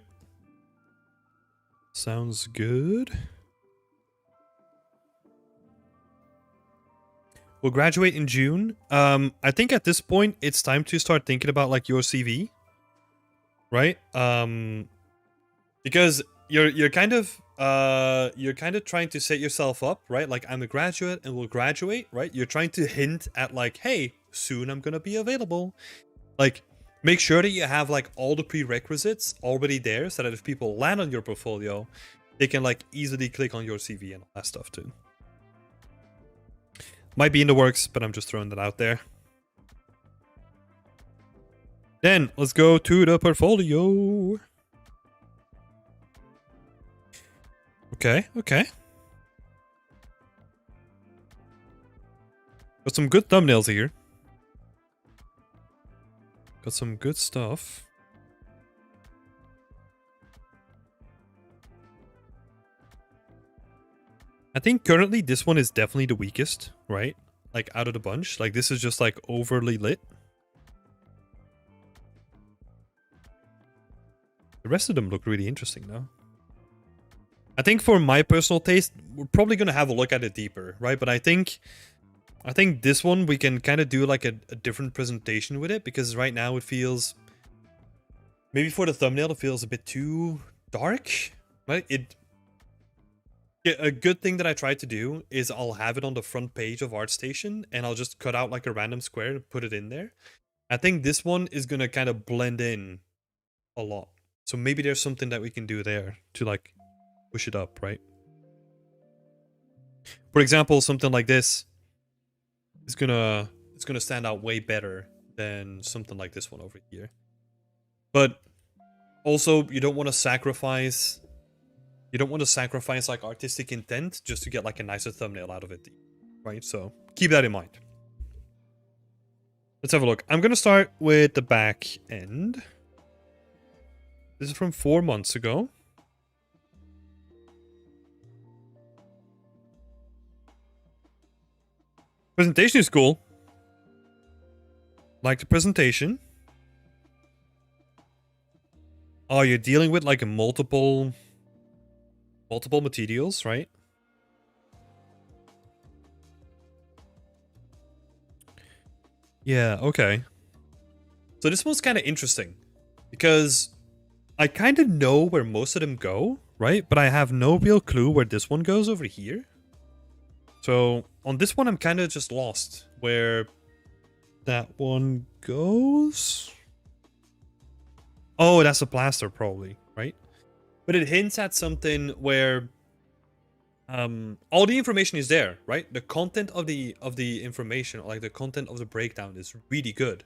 Sounds good. We'll graduate in June. I think at this point, it's time to start thinking about like your CV. Right? Because you're kind of trying to set yourself up, right? Like, I'm a graduate and will graduate, right? You're trying to hint at like, hey, soon I'm gonna be available. Like, make sure that you have like all the prerequisites already there so that if people land on your portfolio, they can like easily click on your CV and all that stuff too. Might be in the works, but I'm just throwing that out there. Then, let's go to the portfolio. Okay. Got some good thumbnails here. Got some good stuff. I think currently this one is definitely the weakest, right? Like out of the bunch. Like this is just like overly lit. The rest of them look really interesting though. I think for my personal taste, we're probably going to have a look at it deeper, right? But I think this one we can kind of do like a different presentation with it, because right now it feels, maybe for the thumbnail, it feels a bit too dark, right? A good thing that I tried to do is I'll have it on the front page of ArtStation and I'll just cut out like a random square and put it in there. I think this one is going to kind of blend in a lot. So maybe there's something that we can do there to like push it up, right? For example, something like this is gonna stand out way better than something like this one over here. But also, you don't want to sacrifice like artistic intent just to get like a nicer thumbnail out of it, right? So keep that in mind. Let's have a look. I'm gonna start with the back end. This is from 4 months ago. Presentation is cool. Like the presentation. Oh, you're dealing with like a multiple materials, right? Yeah, okay. So this one's kind of interesting because I kind of know where most of them go, right? But I have no real clue where this one goes over here. So on this one, I'm kind of just lost where that one goes. Oh, that's a plaster probably, right? But it hints at something where all the information is there, right? The content of the information, like the content of the breakdown, is really good.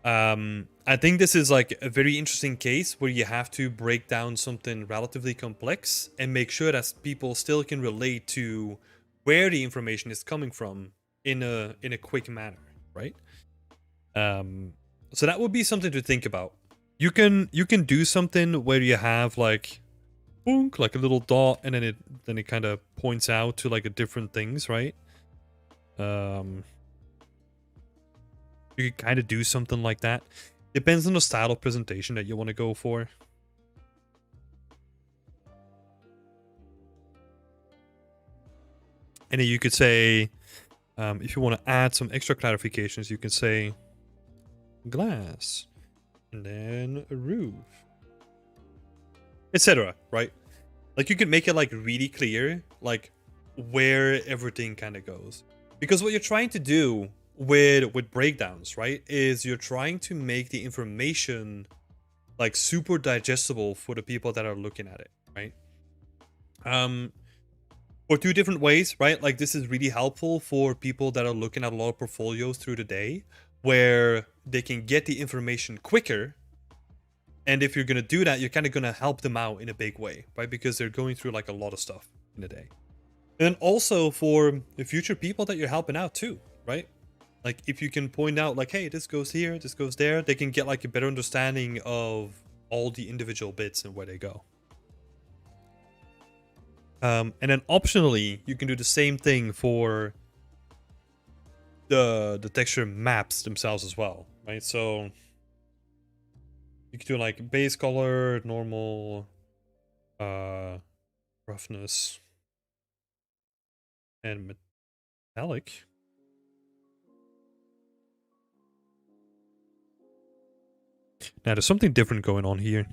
I think this is like a very interesting case where you have to break down something relatively complex and make sure that people still can relate to where the information is coming from in a quick manner, right? So that would be something to think about. You can do something where you have like boonk, like a little dot, and then it kind of points out to like a different things, right? You can kind of do something like that. Depends on the style of presentation that you want to go for. And then you could say, if you want to add some extra clarifications, you can say glass, and then a roof, etc. Right? Like you can make it like really clear, like where everything kind of goes. Because what you're trying to do with breakdowns, right, is you're trying to make the information like super digestible for the people that are looking at it, right? For two different ways, right? Like this is really helpful for people that are looking at a lot of portfolios through the day, where they can get the information quicker. And if you're going to do that, you're kind of going to help them out in a big way, right? Because they're going through like a lot of stuff in a day. And then also for the future people that you're helping out too, right? Like if you can point out like, hey, this goes here, this goes there, they can get like a better understanding of all the individual bits and where they go. And then optionally, you can do the same thing for the texture maps themselves as well, right? So you can do like base color, normal, roughness, and metallic. Now there's something different going on here.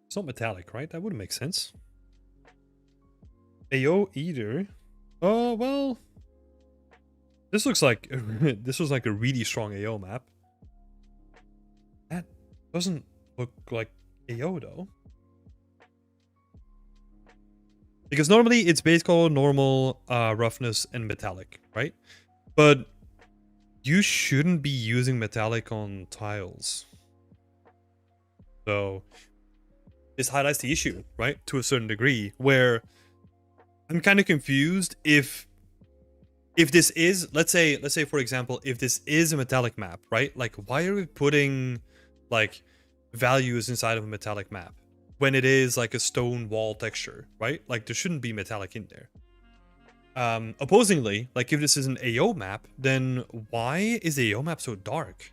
It's not metallic, right? That wouldn't make sense. AO either. Oh, well. This looks like this was like a really strong AO map. That doesn't look like AO though. Because normally it's base color, normal, roughness, and metallic, right? But you shouldn't be using metallic on tiles. So this highlights the issue, right? To a certain degree, where I'm kind of confused if if this is, let's say for example, if this is a metallic map, right? Like, why are we putting like values inside of a metallic map when it is like a stone wall texture, right? Like, there shouldn't be metallic in there. Opposingly, like if this is an AO map, then why is the AO map so dark,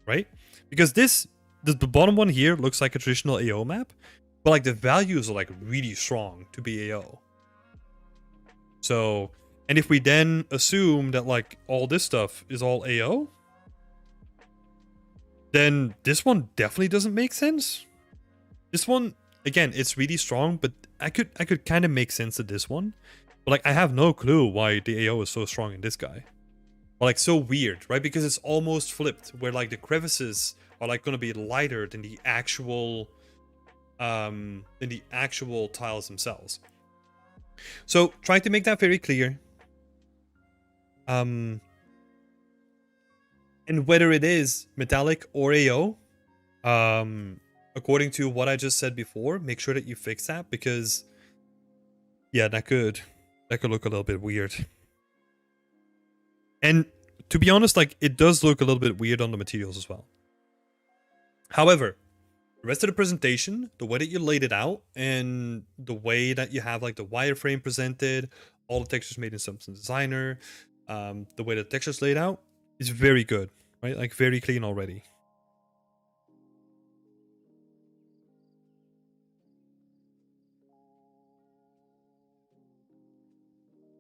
right? Because the bottom one here looks like a traditional AO map, but like the values are like really strong to be AO. So, and if we then assume that like all this stuff is all AO, then this one definitely doesn't make sense. This one, again, it's really strong, but I could kind of make sense of this one. But like I have no clue why the AO is so strong in this guy. Or like so weird, right? Because it's almost flipped, where like the crevices are like gonna be lighter than the actual tiles themselves. So trying to make that very clear. And whether it is metallic or AO, according to what I just said before, make sure that you fix that, because yeah, that could look a little bit weird. And to be honest, like it does look a little bit weird on the materials as well. However, the rest of the presentation, the way that you laid it out, and the way that you have like the wireframe presented, all the textures made in Substance Designer, the way the textures laid out is very good, right? Like very clean already.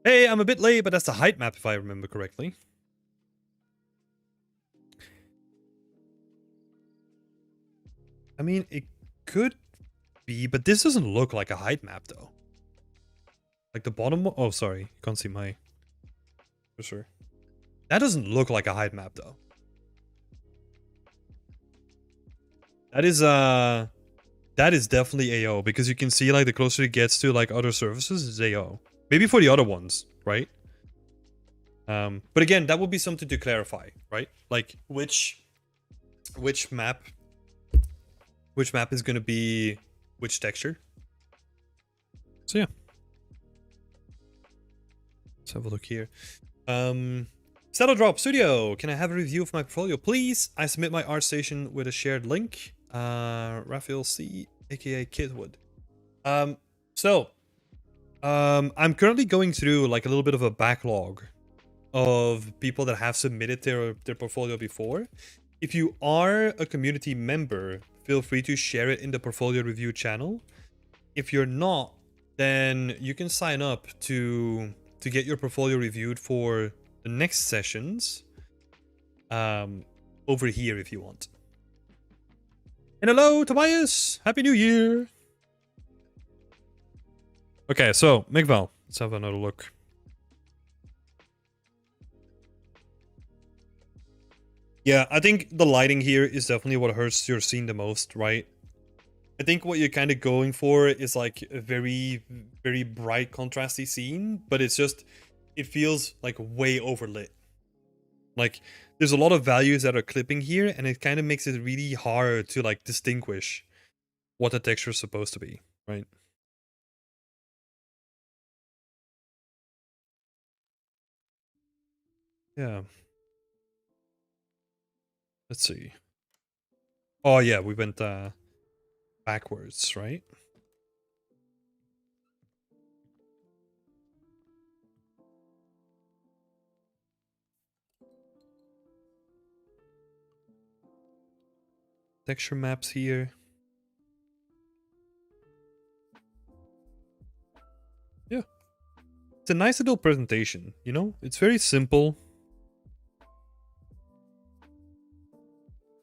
Hey, I'm a bit late, but that's the height map if I remember correctly. I mean, it could be, but this doesn't look like a height map though. Like the bottom one, oh sorry, you can't see my cursor. That doesn't look like a height map though. That is definitely AO, because you can see like the closer it gets to like other surfaces, it's AO. Maybe for the other ones, right? But again, that would be something to clarify, right? Like which map is going to be which texture. So yeah, let's have a look here. Saddle Drop Studio, can I have a review of my portfolio, please? I submit my ArtStation with a shared link. Raphael C, aka Kidwood. I'm currently going through like a little bit of a backlog of people that have submitted their portfolio before. If you are a community member, feel free to share it in the portfolio review channel. If you're not, then you can sign up to get your portfolio reviewed for the next sessions over here if you want. And hello, Tobias! Happy New Year! Okay, so, Migval, let's have another look. Yeah, I think the lighting here is definitely what hurts your scene the most, right? I think what you're kind of going for is like a very, very bright, contrasty scene, but it's just, it feels like way overlit. Like, there's a lot of values that are clipping here, and it kind of makes it really hard to like distinguish what the texture is supposed to be, right? Yeah. Let's see. Oh yeah, we went backwards, right? Texture maps here. Yeah. It's a nice little presentation, you know? It's very simple.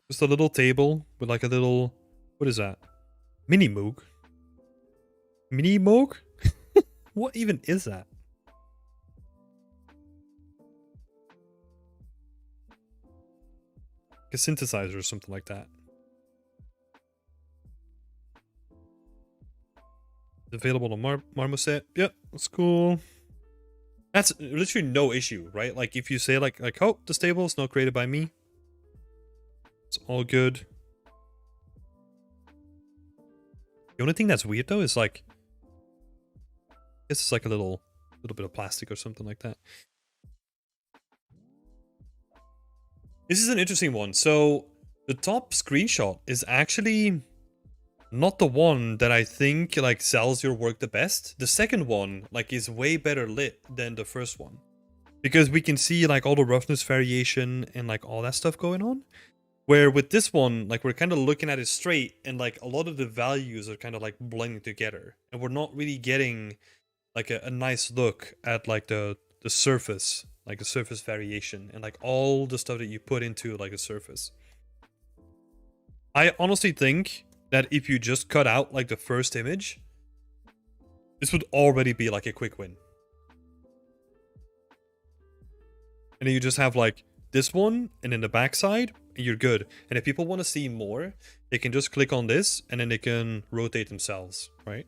Just a little table with like a little... What is that? Mini Moog? Mini Moog? What even is that? Like a synthesizer or something like that. Available on Marmoset. Yep, that's cool. That's literally no issue, right? Like if you say like oh, this table is not created by me. It's all good. The only thing that's weird though is like, I guess it's like a little bit of plastic or something like that. This is an interesting one. So the top screenshot is actually not the one that I think like sells your work the best. The second one like is way better lit than the first one, because we can see like all the roughness variation and like all that stuff going on. Where with this one, like we're kind of looking at it straight, and like a lot of the values are kind of like blending together, and we're not really getting like a nice look at like the surface, like the surface variation, and like all the stuff that you put into like a surface. I honestly think that if you just cut out like the first image, this would already be like a quick win. And then you just have like this one and then the backside, and you're good. And if people want to see more, they can just click on this and then they can rotate themselves, right?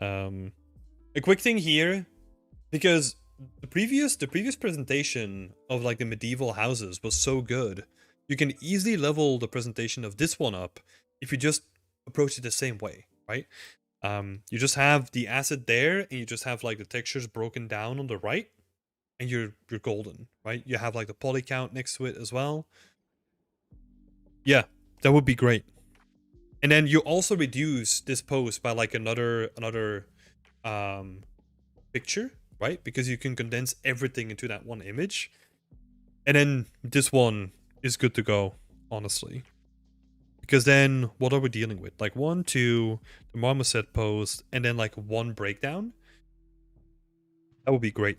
A quick thing here, because the previous presentation of like the medieval houses was so good, you can easily level the presentation of this one up if you just approach it the same way, right? You just have the asset there, and you just have like the textures broken down on the right, and you're golden, right? You have like the poly count next to it as well. Yeah, that would be great. And then you also reduce this pose by like another picture, right? Because you can condense everything into that one image. And then this one is good to go, honestly. Because then what are we dealing with? Like 1, 2, the marmoset pose, and then like one breakdown. That would be great.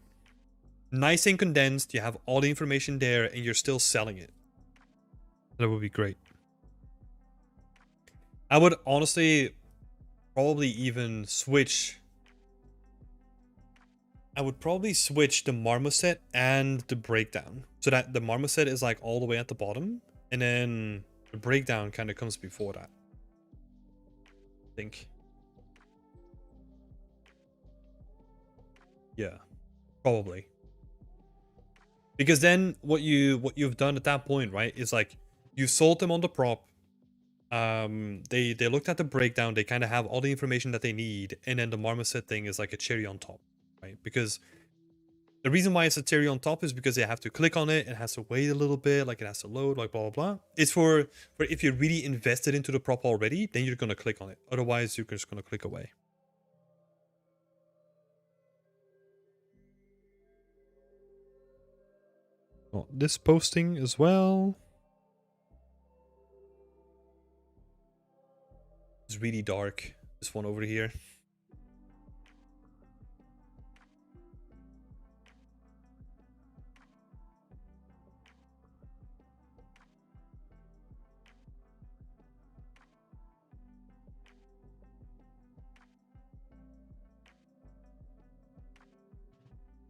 Nice and condensed, you have all the information there, and you're still selling it. That would be great. I would honestly probably even switch. I would probably switch the marmoset and the breakdown, so that the marmoset is like all the way at the bottom, and then the breakdown kind of comes before that, I think. Yeah, probably. Because then what you've done at that point, right, is like you sold them on the prop. They looked at the breakdown, they kind of have all the information that they need, and then the marmoset thing is like a cherry on top, right? Because the reason why it's a cherry on top is because they have to click on it, it has to wait a little bit, like it has to load, like blah blah blah. It's for if you're really invested into the prop already, then you're gonna click on it. Otherwise, you're just gonna click away. Oh, this posting as well. It's really dark. This one over here.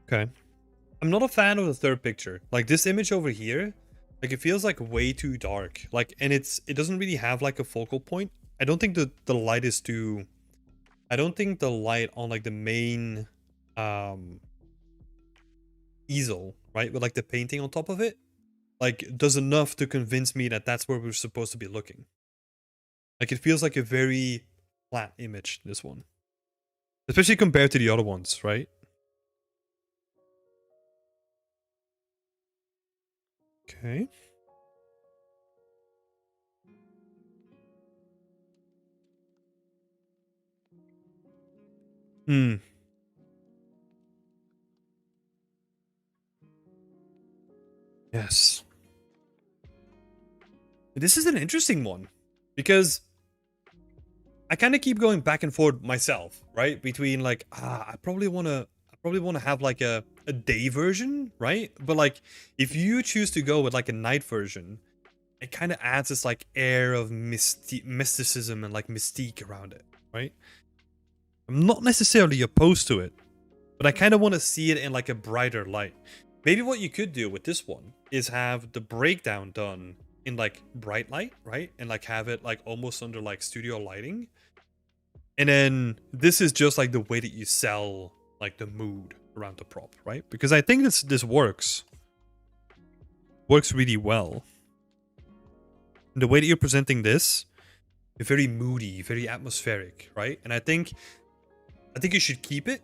Okay. I'm not a fan of the third picture. Like this image over here, like it feels like way too dark. Like, and it doesn't really have like a focal point. I don't think the light is too. I don't think the light on like the main easel, right, with like the painting on top of it, like does enough to convince me that that's where we're supposed to be looking. Like it feels like a very flat image, this one, especially compared to the other ones, right? Okay. Hmm. Yes. This is an interesting one, because I kind of keep going back and forth myself, right? Between like, I probably want to have like a day version, right? But like, if you choose to go with like a night version, it kind of adds this like air of mysticism and like mystique around it, right? I'm not necessarily opposed to it, but I kind of want to see it in like a brighter light. Maybe what you could do with this one is have the breakdown done in like bright light, right? And like have it like almost under like studio lighting. And then this is just like the way that you sell like the mood around the prop, right? Because I think this works really well. And the way that you're presenting this, you're very moody, very atmospheric, right? And I think you should keep it,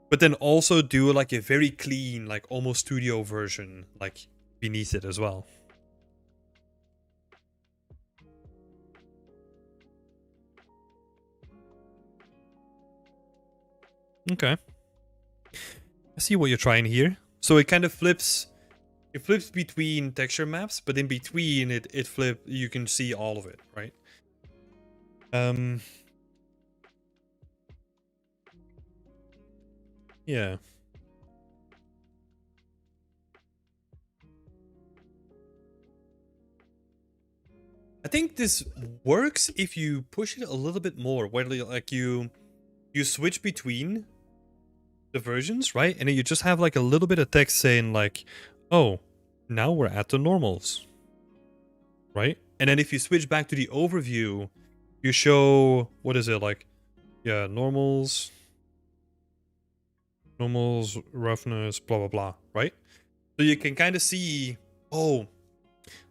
but then also do like a very clean, like almost studio version, like beneath it as well. Okay. I see what you're trying here. So it kind of flips. It flips between texture maps, but in between you can see all of it, right? Yeah. I think this works if you push it a little bit more, where like you switch between the versions, right? And then you just have like a little bit of text saying like, oh, now we're at the normals, right? And then if you switch back to the overview, you show, what is it like? Yeah, normals, roughness, blah, blah, blah, right? So you can kind of see, oh,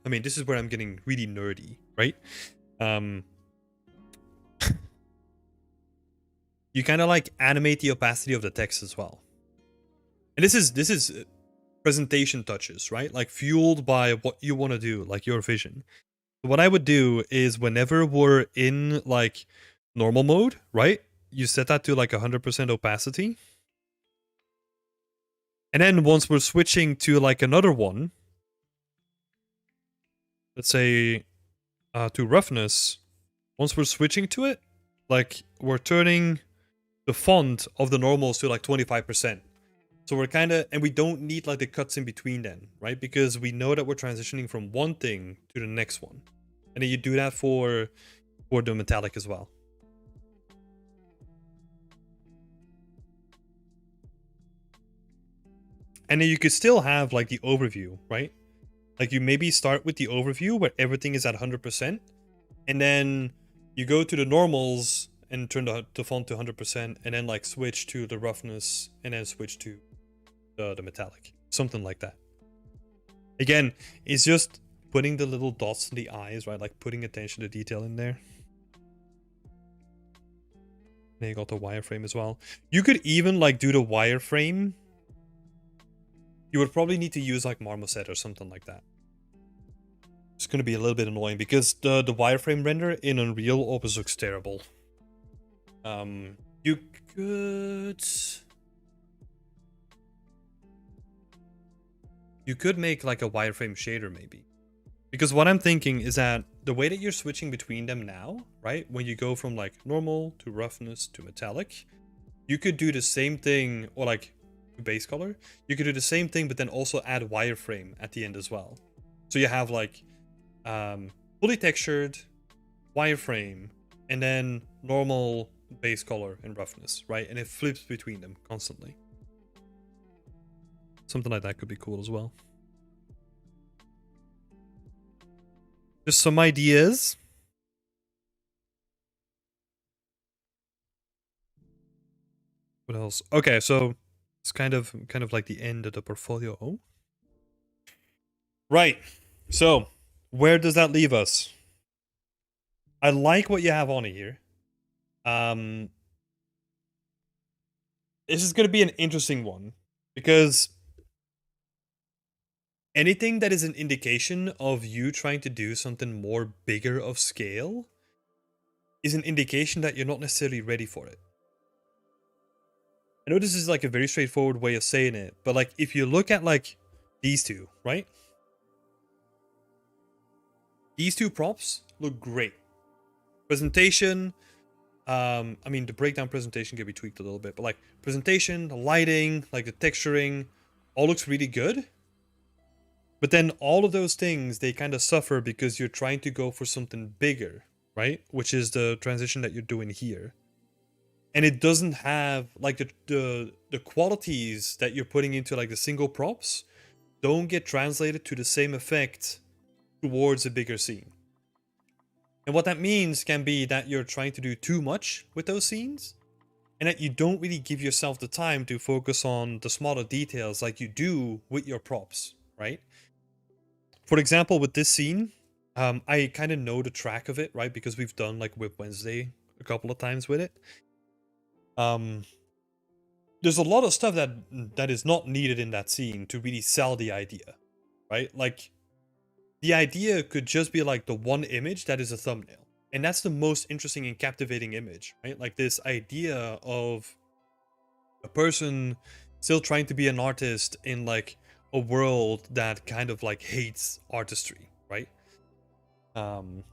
I mean, this is where I'm getting really nerdy, right? You kind of like animate the opacity of the text as well. And this is presentation touches, right? Like fueled by what you want to do, like your vision. What I would do is whenever we're in like normal mode, right? You set that to like 100% opacity. And then once we're switching to like another one, let's say to roughness, once we're switching to it, like we're turning the font of the normals to like 25%. So we're kind of, and we don't need like the cuts in between then, right? Because we know that we're transitioning from one thing to the next one. And then you do that for the metallic as well. And then you could still have like the overview, right? Like you maybe start with the overview where everything is at 100%. And then you go to the normals and turn the font to 100%. And then like switch to the roughness and then switch to the metallic. Something like that. Again, it's just putting the little dots in the eyes, right? Like putting attention to detail in there. Then you got the wireframe as well. You could even like do the wireframe. You would probably need to use like Marmoset or something like that. It's going to be a little bit annoying because the wireframe render in Unreal always looks terrible. You could make like a wireframe shader maybe. Because what I'm thinking is that the way that you're switching between them now, right? When you go from like normal to roughness to metallic, you could do the same thing, or like base color. You could do the same thing, but then also add wireframe at the end as well. So you have like fully textured, wireframe, and then normal base color and roughness, right? And it flips between them constantly. Something like that could be cool as well. Just some ideas. What else? Okay, so it's kind of like the end of the portfolio. Oh. Right. So, where does that leave us? I like what you have on here. This is going to be an interesting one because anything that is an indication of you trying to do something more bigger of scale is an indication that you're not necessarily ready for it. I know this is like a very straightforward way of saying it, but like if you look at like these two, right? These two props look great. Presentation, I mean the breakdown presentation can be tweaked a little bit, but like presentation, the lighting, like the texturing, all looks really good. But then all of those things, they kind of suffer because you're trying to go for something bigger, right? Which is the transition that you're doing here. And it doesn't have like the qualities that you're putting into like the single props don't get translated to the same effect towards a bigger scene. And what that means can be that you're trying to do too much with those scenes and that you don't really give yourself the time to focus on the smaller details like you do with your props, right? For example, with this scene, I kind of know the track of it, right? Because we've done like Whip Wednesday a couple of times with it. There's a lot of stuff that is not needed in that scene to really sell the idea, right? Like the idea could just be like the one image that is a thumbnail. And that's the most interesting and captivating image, right? Like this idea of a person still trying to be an artist in like a world that kind of like hates artistry, right? Um,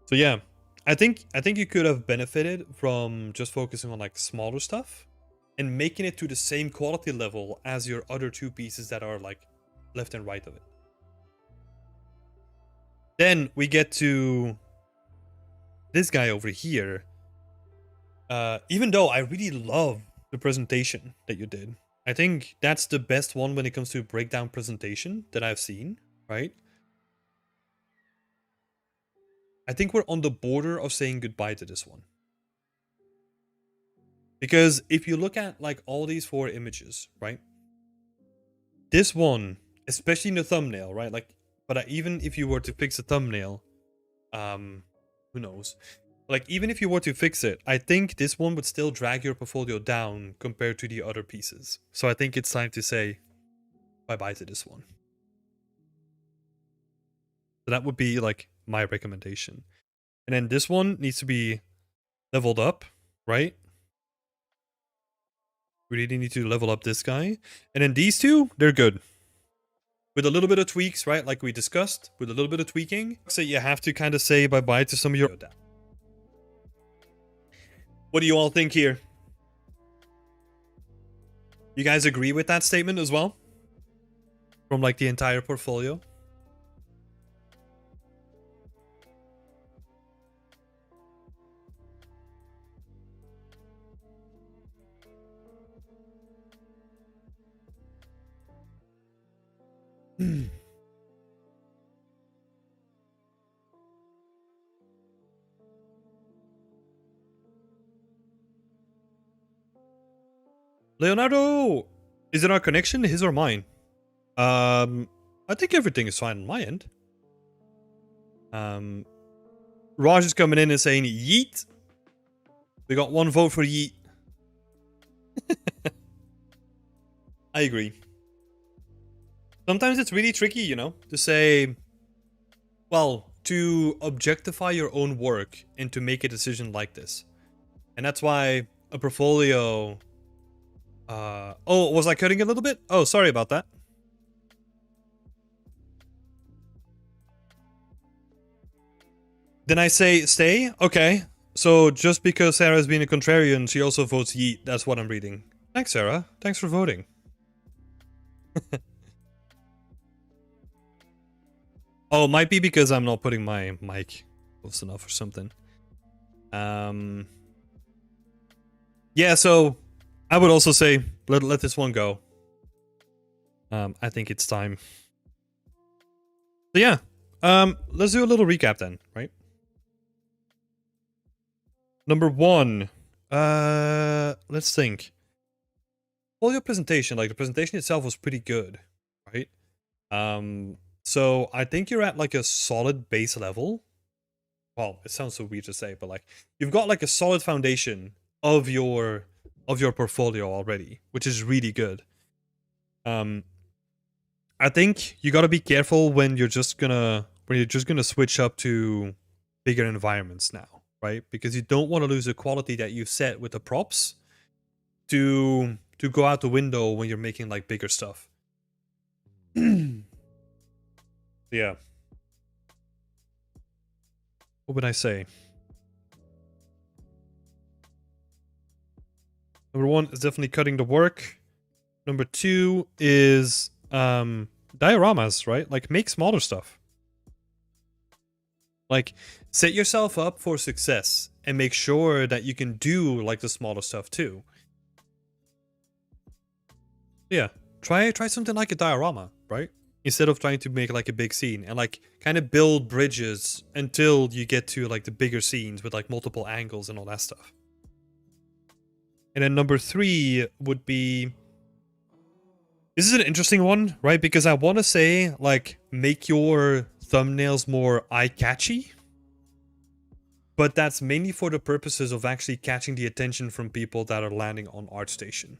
so yeah, I think you could have benefited from just focusing on like smaller stuff and making it to the same quality level as your other two pieces that are like left and right of it. Then we get to this guy over here. Even though I really love the presentation that you did, I think that's the best one when it comes to breakdown presentation that I've seen, right? I think we're on the border of saying goodbye to this one. Because if you look at like all these four images, right? This one, especially in the thumbnail, right? Like, but even if you were to fix the thumbnail, who knows? Like, even if you were to fix it, I think this one would still drag your portfolio down compared to the other pieces. So I think it's time to say bye-bye to this one. So that would be like my recommendation. And then this one needs to be leveled up, right? We really need to level up this guy. And then these two, they're good. With a little bit of tweaks, right? Like we discussed, with a little bit of tweaking. So you have to kind of say bye-bye to some of your... What do you all think here? You guys agree with that statement as well? From like the entire portfolio? Leonardo! Is it our connection, his or mine? I think everything is fine on my end. Raj is coming in and saying yeet. We got one vote for yeet. I agree. Sometimes it's really tricky, you know, to say, well, to objectify your own work and to make a decision like this. And that's why a portfolio... oh, was I cutting a little bit? Oh, sorry about that. Then I say stay? Okay. So just because Sarah's being a contrarian, she also votes yeet. That's what I'm reading. Thanks, Sarah. Thanks for voting. Oh, it might be because I'm not putting my mic close enough or something. Yeah, so I would also say let this one go. I think it's time. So yeah, let's do a little recap then, right? Number one, let's think. Well, your presentation, like the presentation itself was pretty good, right? So I think you're at like a solid base level. Well, it sounds so weird to say, but like you've got like a solid foundation of your portfolio already, which is really good. I think you got to be careful when you're just gonna switch up to bigger environments now, right? Because you don't want to lose the quality that you've set with the props to go out the window when you're making like bigger stuff. Yeah. What would I say? Number one is definitely cutting the work. Number two is dioramas, right? Like make smaller stuff. Like set yourself up for success and make sure that you can do like the smaller stuff too. Yeah, try something like a diorama, right? Instead of trying to make like a big scene and like kind of build bridges until you get to like the bigger scenes with like multiple angles and all that stuff. And then number three would be... This is an interesting one, right? Because I want to say like make your thumbnails more eye-catchy. But that's mainly for the purposes of actually catching the attention from people that are landing on ArtStation.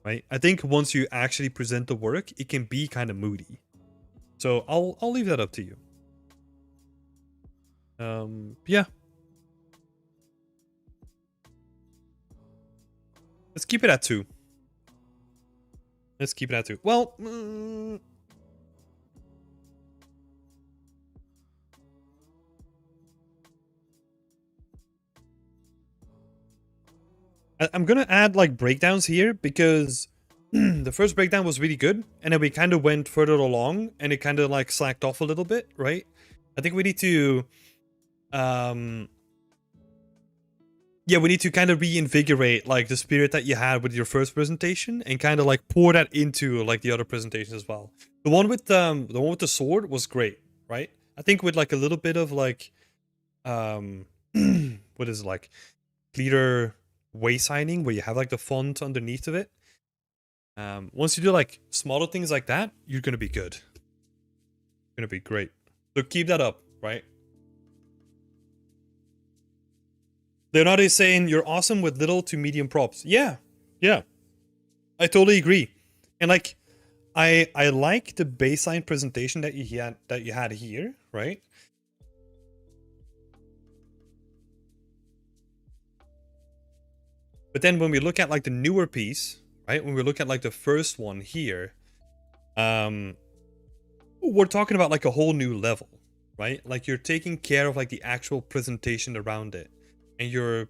Right? I think once you actually present the work, it can be kind of moody. So I'll leave that up to you. Yeah. Let's keep it at 2. Let's keep it at 2. Well, I'm gonna add like breakdowns here because the first breakdown was really good, and then we kind of went further along, and it kind of like slacked off a little bit, right? I think we need to, yeah, we need to kind of reinvigorate like the spirit that you had with your first presentation, and kind of like pour that into like the other presentations as well. The one with the sword was great, right? I think with like a little bit of like, what is it, like clearer way signing where you have like the font underneath of it. Once you do like smaller things like that, you're gonna be good. You're gonna be great. So keep that up, right? Leonardo is saying you're awesome with little to medium props. Yeah, yeah, I totally agree. And like, I like the baseline presentation that you had here, right? But then when we look at like the newer piece, right? When we look at like the first one here, we're talking about like a whole new level, right? Like you're taking care of like the actual presentation around it, and you're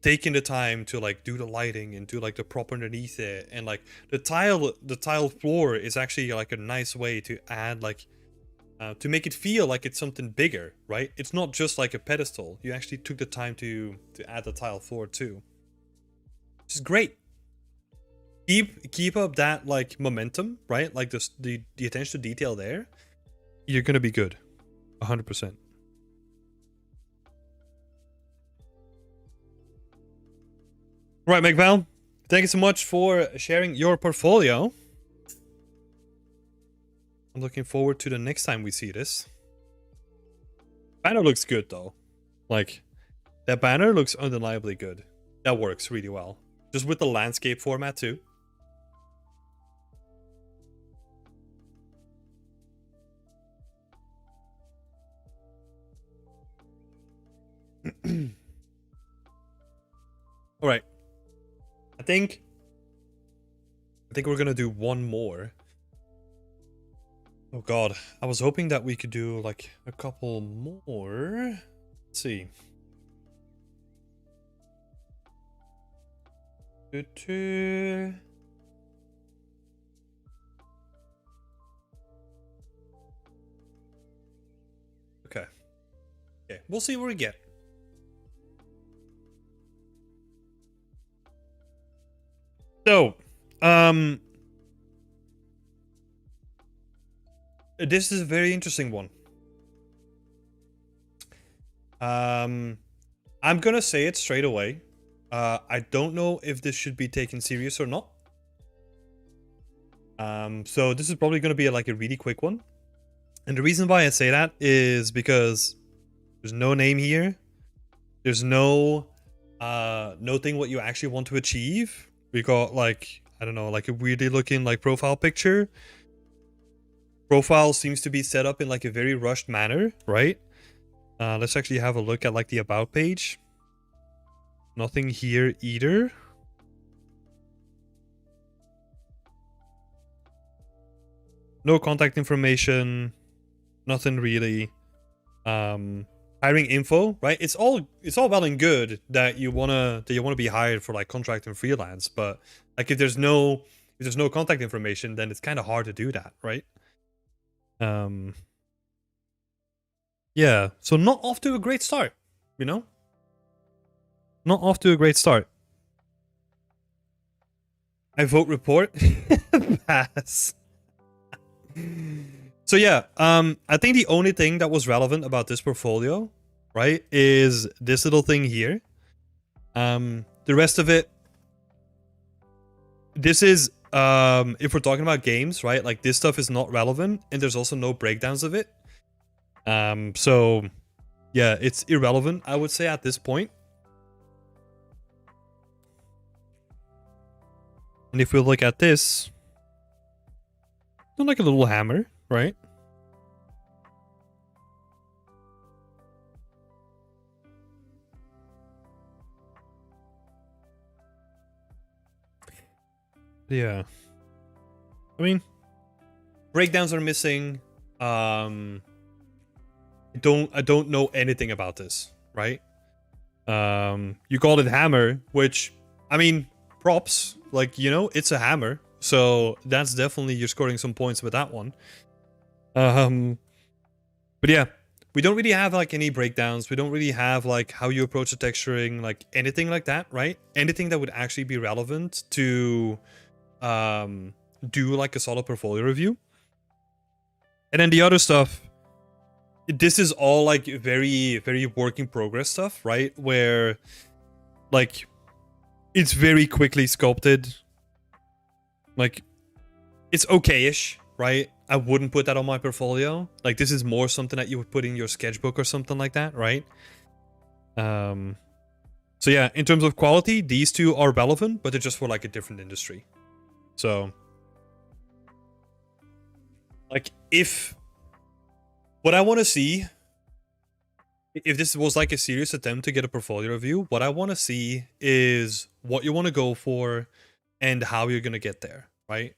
taking the time to like do the lighting and do like the prop underneath it, and like the tile floor is actually like a nice way to add like to make it feel like it's something bigger, right? It's not just like a pedestal. You actually took the time to add the tile floor too, which is great. Keep up that like momentum, right? Like the attention to detail there. You're gonna be good, 100%. Right, McVal. Thank you so much for sharing your portfolio. I'm looking forward to the next time we see this. Banner looks good though. Like, that banner looks undeniably good. That works really well. Just with the landscape format too. All right. I think we're gonna do one more. Oh god, I was hoping that we could do like a couple more. Let's see. Okay. Okay, we'll see where we get. So, this is a very interesting one. I'm gonna say it straight away. I don't know if this should be taken serious or not. So this is probably gonna be like a really quick one. And the reason why I say that is because there's no name here. There's no nothing what you actually want to achieve. We got like, I don't know, like a weirdly looking like profile picture. Profile seems to be set up in like a very rushed manner, right? Let's actually have a look at like the about page. Nothing here either. No contact information. Nothing really. Hiring info, right? It's all well and good that you wanna be hired for like contract and freelance, but like if there's no contact information, then it's kind of hard to do that, right? Yeah, so not off to a great start, you know? Not off to a great start. I vote report. Pass. So yeah, I think the only thing that was relevant about this portfolio, right, is this little thing here. The rest of it, this is, if we're talking about games, right, like this stuff is not relevant, and there's also no breakdowns of it. So yeah, it's irrelevant, I would say, at this point. And if we look at this, like a little hammer, right? Yeah. I mean, breakdowns are missing. I don't know anything about this, right? You called it hammer, which, I mean, props. Like, you know, it's a hammer. So that's definitely, you're scoring some points with that one. But yeah, we don't really have like any breakdowns. We don't really have like how you approach the texturing, like anything like that, right? Anything that would actually be relevant to do like a solid portfolio review. And then the other stuff, this is all like very, very work in progress stuff, right? Where like it's very quickly sculpted. Like it's okay-ish, right? I wouldn't put that on my portfolio. Like this is more something that you would put in your sketchbook or something like that, right? So yeah, in terms of quality, these two are relevant, but they're just for like a different industry. So like if what I want to see, if this was like a serious attempt to get a portfolio review, what I want to see is what you want to go for and how you're going to get there, right?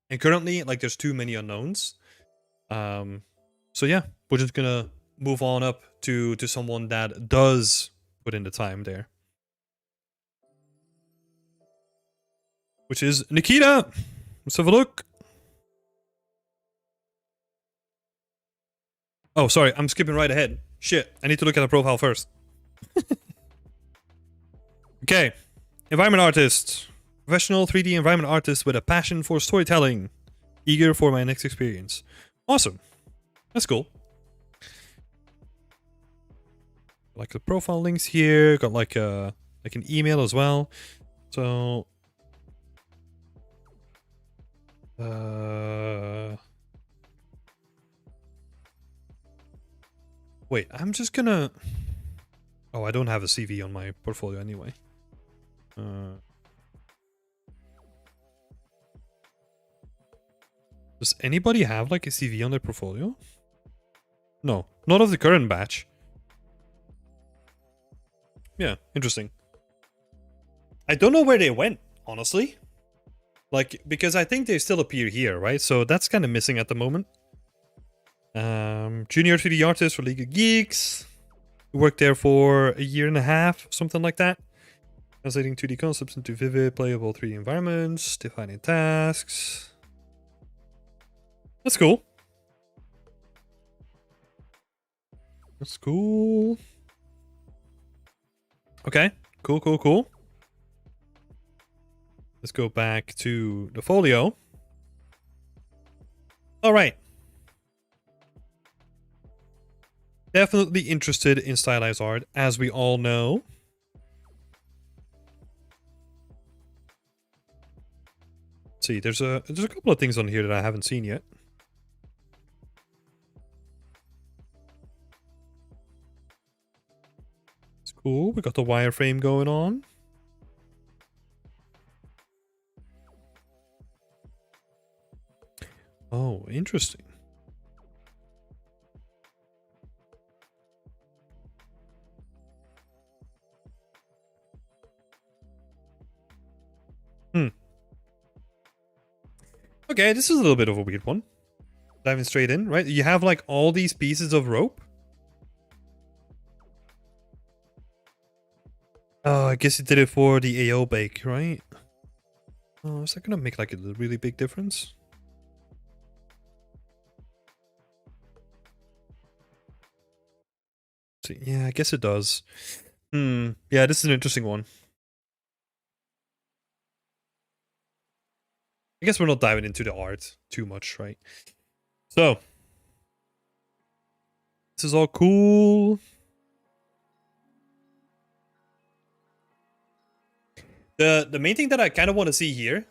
And currently, like, there's too many unknowns. So yeah, we're just gonna move on up to someone that does put in the time there, which is Nikita. Let's have a look. Oh, sorry, I'm skipping right ahead. Shit, I need to look at the profile first. Okay, environment artist, professional 3D environment artist with a passion for storytelling, eager for my next experience. Awesome, that's cool. Like the profile links here, got like an email as well. So wait, I'm just gonna... Oh, I don't have a CV on my portfolio anyway. Does anybody have like a CV on their portfolio? No, not of the current batch. Yeah, interesting. I don't know where they went, honestly. Like, because I think they still appear here, right? So that's kind of missing at the moment. Junior 3D artist for League of Geeks. Worked there for a year and a half, something like that. Translating 2D concepts into vivid, playable 3D environments, defining tasks. That's cool. That's cool. Okay, cool. Let's go back to the folio. All right. Definitely interested in stylized art, as we all know. Let's see, there's a couple of things on here that I haven't seen yet. It's cool. We got the wireframe going on. Oh, interesting. Okay, this is a little bit of a weird one. Diving straight in, right? You have like all these pieces of rope. Oh, I guess it did it for the AO bake, right? Oh, is that gonna make like a really big difference? See, yeah, I guess it does. Yeah, this is an interesting one. I guess we're not diving into the art too much, right? So, this is all cool. The main thing that I kind of want to see here.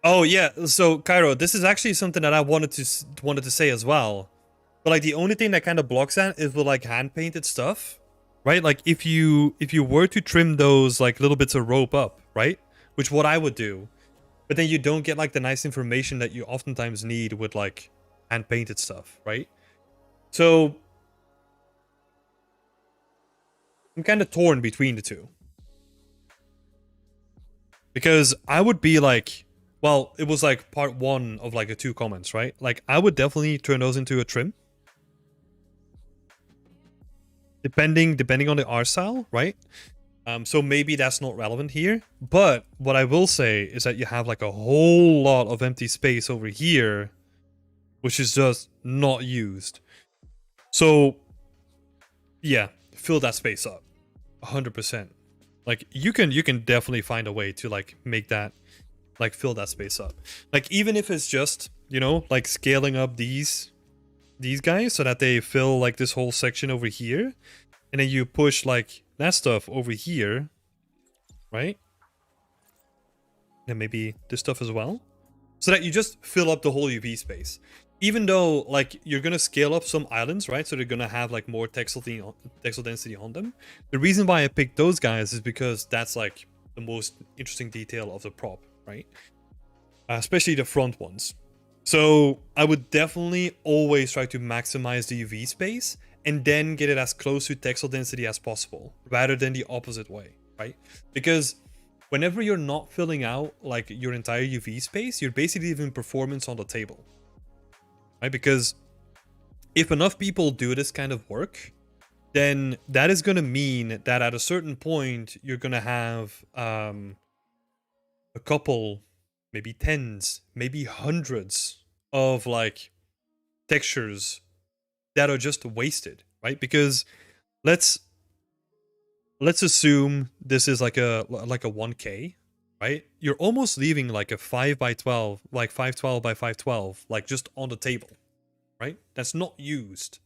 Oh yeah, so Cairo, this is actually something that I wanted to say as well. But like the only thing that kind of blocks that is with like hand painted stuff, right? Like if you were to trim those like little bits of rope up, right? Which what I would do, but then you don't get like the nice information that you oftentimes need with like hand painted stuff, right? So I'm kind of torn between the two. Because I would be like, well, it was like part one of like the 2 comments, right? Like I would definitely turn those into a trim. Depending on the art style, right? So maybe that's not relevant here. But what I will say is that you have like a whole lot of empty space over here, which is just not used. So yeah, fill that space up, 100%. Like you can definitely find a way to like make that, like fill that space up. Like even if it's just, you know, like scaling up these guys so that they fill like this whole section over here, and then you push like that stuff over here, right? And maybe this stuff as well, so that you just fill up the whole UV space. Even though like you're gonna scale up some islands, right? So they're gonna have like more texel density on them. The reason why I picked those guys is because that's like the most interesting detail of the prop, right? Especially the front ones. So I would definitely always try to maximize the UV space and then get it as close to texel density as possible, rather than the opposite way, right? Because whenever you're not filling out like your entire UV space, you're basically leaving performance on the table, right? Because if enough people do this kind of work, then that is going to mean that at a certain point, you're going to have a couple, maybe tens, maybe hundreds of like textures that are just wasted, right? Because let's assume this is like a 1K, right? You're almost leaving like a 5x12, like 512 by 512, like just on the table, right? That's not used.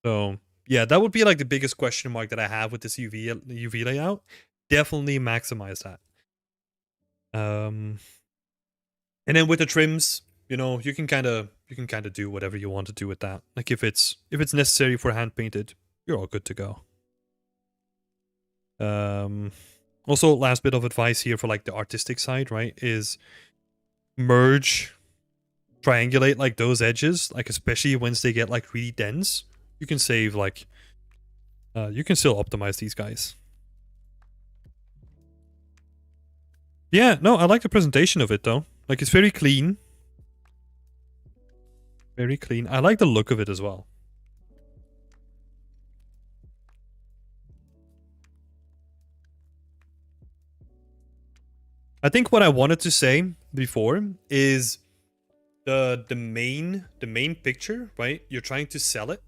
So yeah, that would be like the biggest question mark that I have with this UV layout. Definitely maximize that. And then with the trims, you know, you can kind of do whatever you want to do with that. Like if it's necessary for hand painted, you're all good to go. Also, last bit of advice here for like the artistic side, right, is merge, triangulate like those edges, like especially once they get like really dense. You can save like, you can still optimize these guys. Yeah, no, I like the presentation of it though. Like it's very clean. Very clean. I like the look of it as well. I think what I wanted to say before is the main picture, right? You're trying to sell it.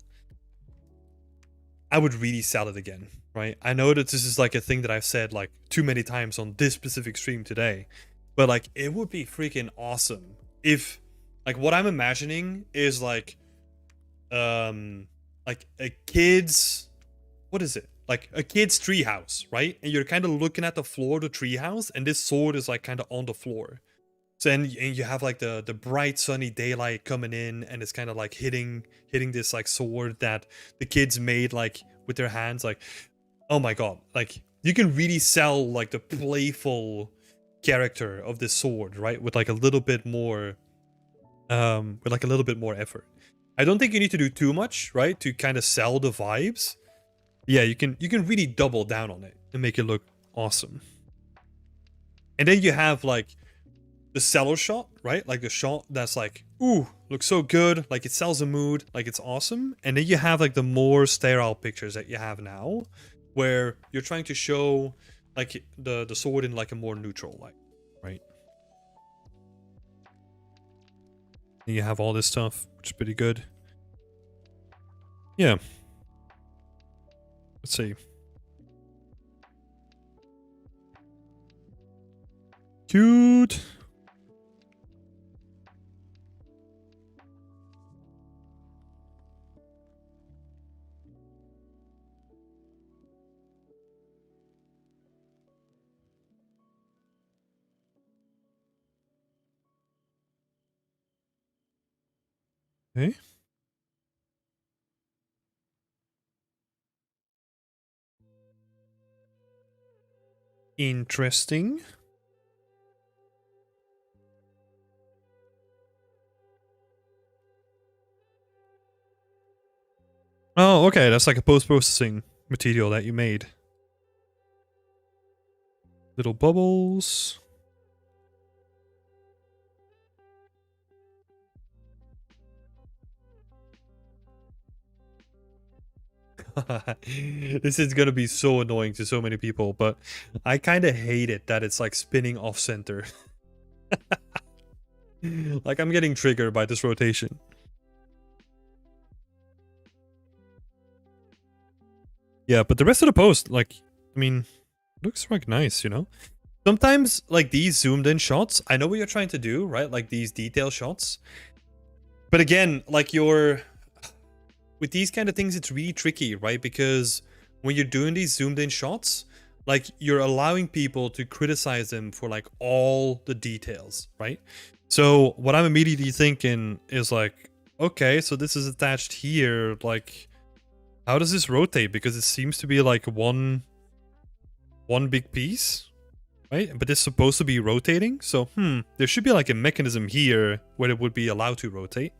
I would really sell it again, right? I know that this is like a thing that I've said like too many times on this specific stream today, but like it would be freaking awesome if like what I'm imagining is like a kid's, what is it? Like a kid's treehouse, right? And you're kind of looking at the floor of the treehouse, and this sword is like kind of on the floor. So and you have like the bright sunny daylight coming in, and it's kind of like hitting this like sword that the kids made like with their hands. Like, oh my god, like you can really sell like the playful character of this sword, right? With like a little bit more, effort. I don't think you need to do too much, right, to kind of sell the vibes. Yeah, you can really double down on it and make it look awesome. And then you have like the seller shot, right? Like a shot that's like, ooh, looks so good, like it sells a mood, like it's awesome. And then you have like the more sterile pictures that you have now, where you're trying to show like the sword in like a more neutral light, right? And you have all this stuff, which is pretty good. Yeah. Let's see. Cute. Okay. Interesting. Oh, okay. That's like a post-processing material that you made. Little bubbles. This is gonna be so annoying to so many people, but I kind of hate it that it's like spinning off center. Like I'm getting triggered by this rotation. Yeah, but the rest of the post, like, I mean, looks like nice, you know? Sometimes, like, these zoomed in shots, I know what you're trying to do, right? Like, these detail shots. But again, like, with these kind of things, it's really tricky, right? Because when you're doing these zoomed in shots, like, you're allowing people to criticize them for, like, all the details, right? So, what I'm immediately thinking is, like, okay, so this is attached here, like, how does this rotate? Because it seems to be like one big piece, right? But it's supposed to be rotating. So, there should be like a mechanism here where it would be allowed to rotate.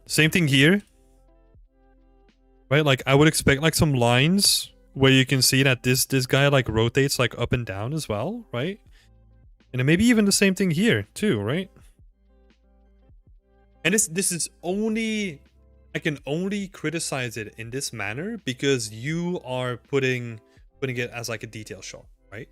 Same thing here, right? Like I would expect like some lines where you can see that this guy like rotates like up and down as well, right? And then maybe even the same thing here too, right? And this is only, I can only criticize it in this manner because you are putting it as like a detail shot, right?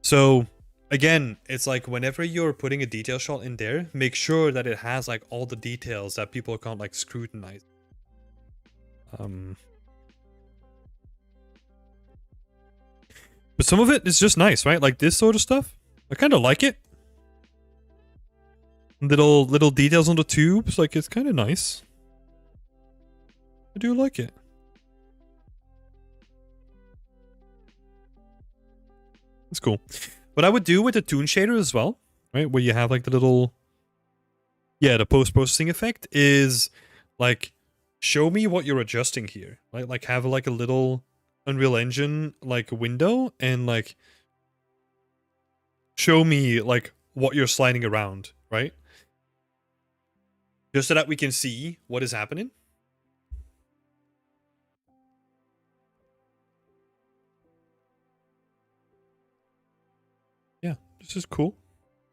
So again, it's like whenever you're putting a detail shot in there, make sure that it has like all the details that people can't like scrutinize. But some of it is just nice, right? Like this sort of stuff. I kind of like it. Little details on the tubes, like it's kind of nice. I do like it. It's cool. What I would do with the toon shader as well, right, where you have like the little, yeah, the post-processing effect is like, show me what you're adjusting here, right? Like have like a little Unreal Engine like window and like show me like what you're sliding around, right? Just so that we can see what is happening. Yeah, this is cool.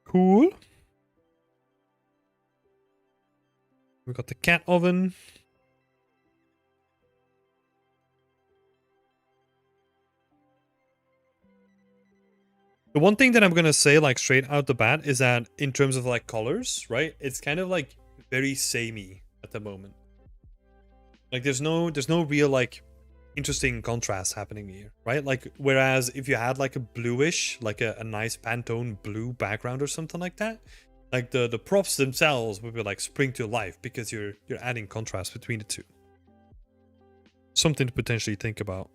Cool. We got the cat oven. The one thing that I'm gonna say like straight out the bat is that in terms of like colors, right? It's kind of like very samey at the moment. Like there's no real like interesting contrast happening here, right? Like whereas if you had like a bluish, like a nice Pantone blue background or something like that, like the props themselves would be like spring to life because you're adding contrast between the two. Something to potentially think about.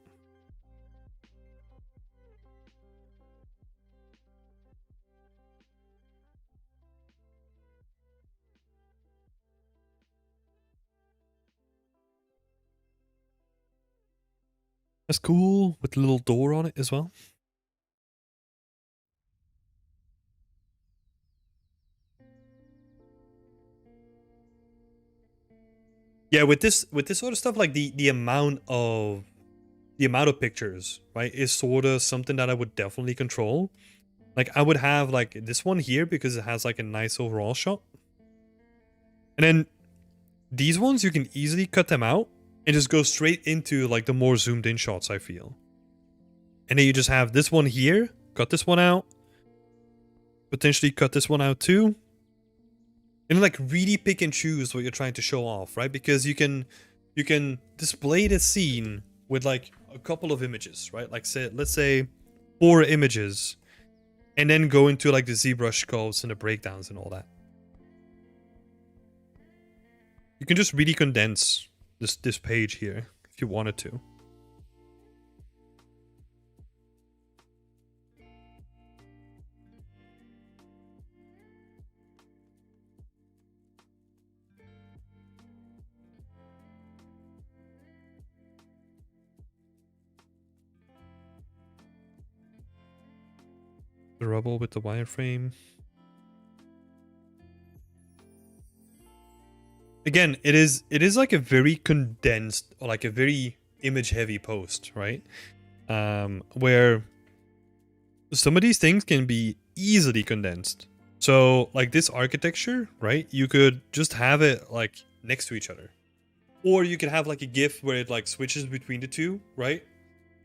That's cool with the little door on it as well. Yeah, with this sort of stuff, like the amount of pictures, right, is sort of something that I would definitely control. Like I would have like this one here because it has like a nice overall shot. And then these ones you can easily cut them out and just go straight into like the more zoomed in shots, I feel. And then you just have this one here, cut this one out, potentially cut this one out too. And like really pick and choose what you're trying to show off, right? Because you can display the scene with like a couple of images, right? Like say, let's say 4 images, and then go into like the ZBrush sculpts and the breakdowns and all that. You can just really condense this page here if you wanted to. The rubble with the wireframe. Again, it is like a very condensed or like a very image heavy post, right? Where some of these things can be easily condensed. So like this architecture, right? You could just have it like next to each other. Or you could have like a GIF where it like switches between the two, right?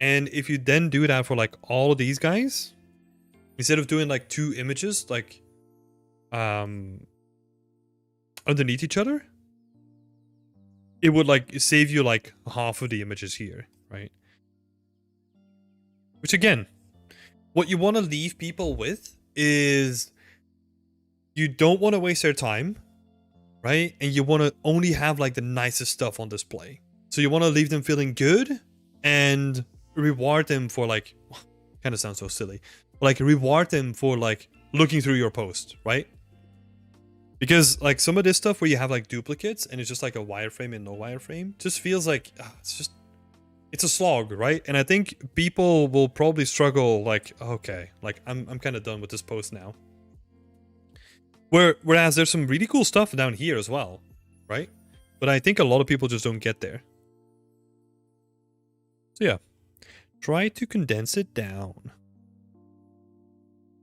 And if you then do that for like all of these guys, instead of doing like two images like underneath each other, it would like save you like half of the images here, right? Which again, what you want to leave people with is you don't want to waste their time, right? And you want to only have like the nicest stuff on display. So you want to leave them feeling good and reward them for like, kind of sounds so silly, but like reward them for like looking through your post, right? Because like some of this stuff where you have like duplicates and it's just like a wireframe and no wireframe just feels like it's a slog, right? And I think people will probably struggle like, okay, like I'm kind of done with this post now. Whereas there's some really cool stuff down here as well, right? But I think a lot of people just don't get there. So yeah, try to condense it down.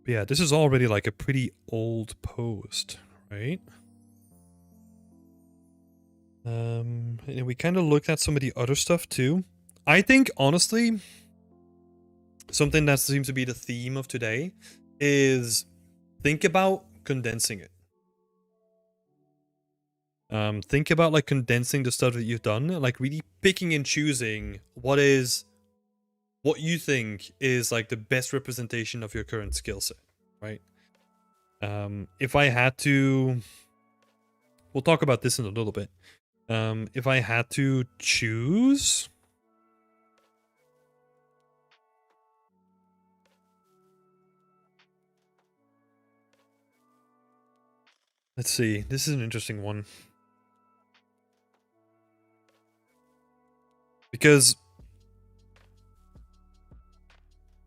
But yeah, this is already like a pretty old post, right? And we kind of looked at some of the other stuff too. I think honestly, something that seems to be the theme of today is think about condensing it. Think about like condensing the stuff that you've done, like really picking and choosing what you think is like the best representation of your current skill set, right? If I had to, we'll talk about this in a little bit. If I had to choose, let's see, this is an interesting one. Because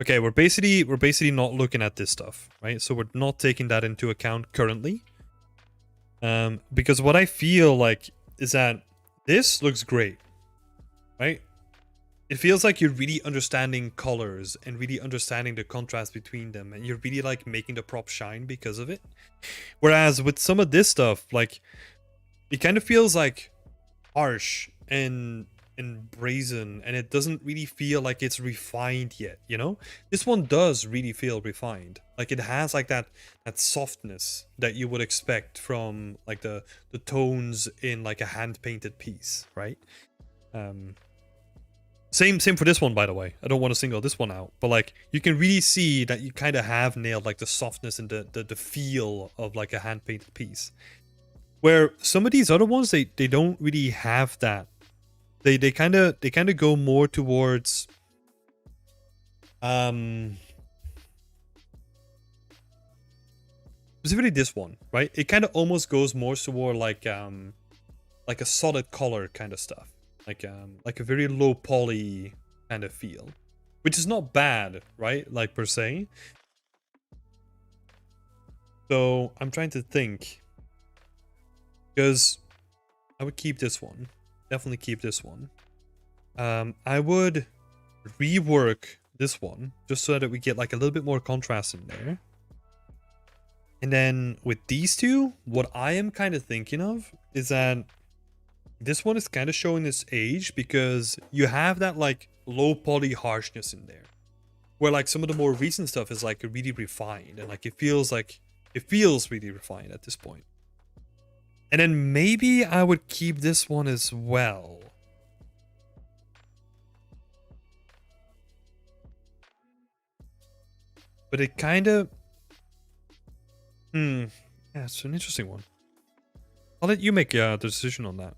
okay, we're basically not looking at this stuff, right? So we're not taking that into account currently. Because what I feel like is that this looks great, right? It feels like you're really understanding colors and really understanding the contrast between them, and you're really like making the prop shine because of it. Whereas with some of this stuff, like it kind of feels like harsh and brazen, and it doesn't really feel like it's refined yet, you know? This one does really feel refined. Like it has like that softness that you would expect from like the tones in like a hand painted piece, right? Same for this one, by the way. I don't want to single this one out, but like you can really see that you kind of have nailed like the softness and the feel of like a hand painted piece. Where some of these other ones, they don't really have that. They kind of go more towards specifically this one, right? It kind of almost goes more toward like a solid color kind of stuff, like a very low poly kind of feel, which is not bad, right? Like per se. So I'm trying to think, because I would keep this one. Definitely keep this one. I would rework this one just so that we get like a little bit more contrast in there. And then with these two, what I am kind of thinking of is that this one is kind of showing its age because you have that like low poly harshness in there, where like some of the more recent stuff is like really refined and like it feels really refined at this point. And then maybe I would keep this one as well. But it kind of... yeah, it's an interesting one. I'll let you make the decision on that.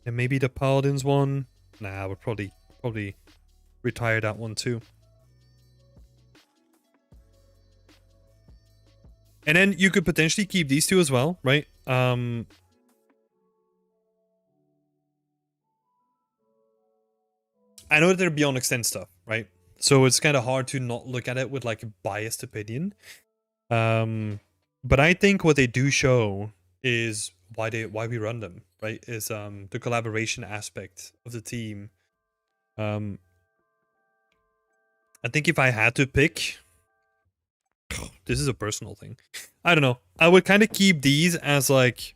And maybe the Paladins one? Nah, we'll probably retire that one too. And then you could potentially keep these two as well, right? I know that they're beyond extent stuff, right? So it's kind of hard to not look at it with like a biased opinion. But I think what they do show is why we run them, right? Is the collaboration aspect of the team. I think if I had to pick, this is a personal thing. I don't know. I would kind of keep these as like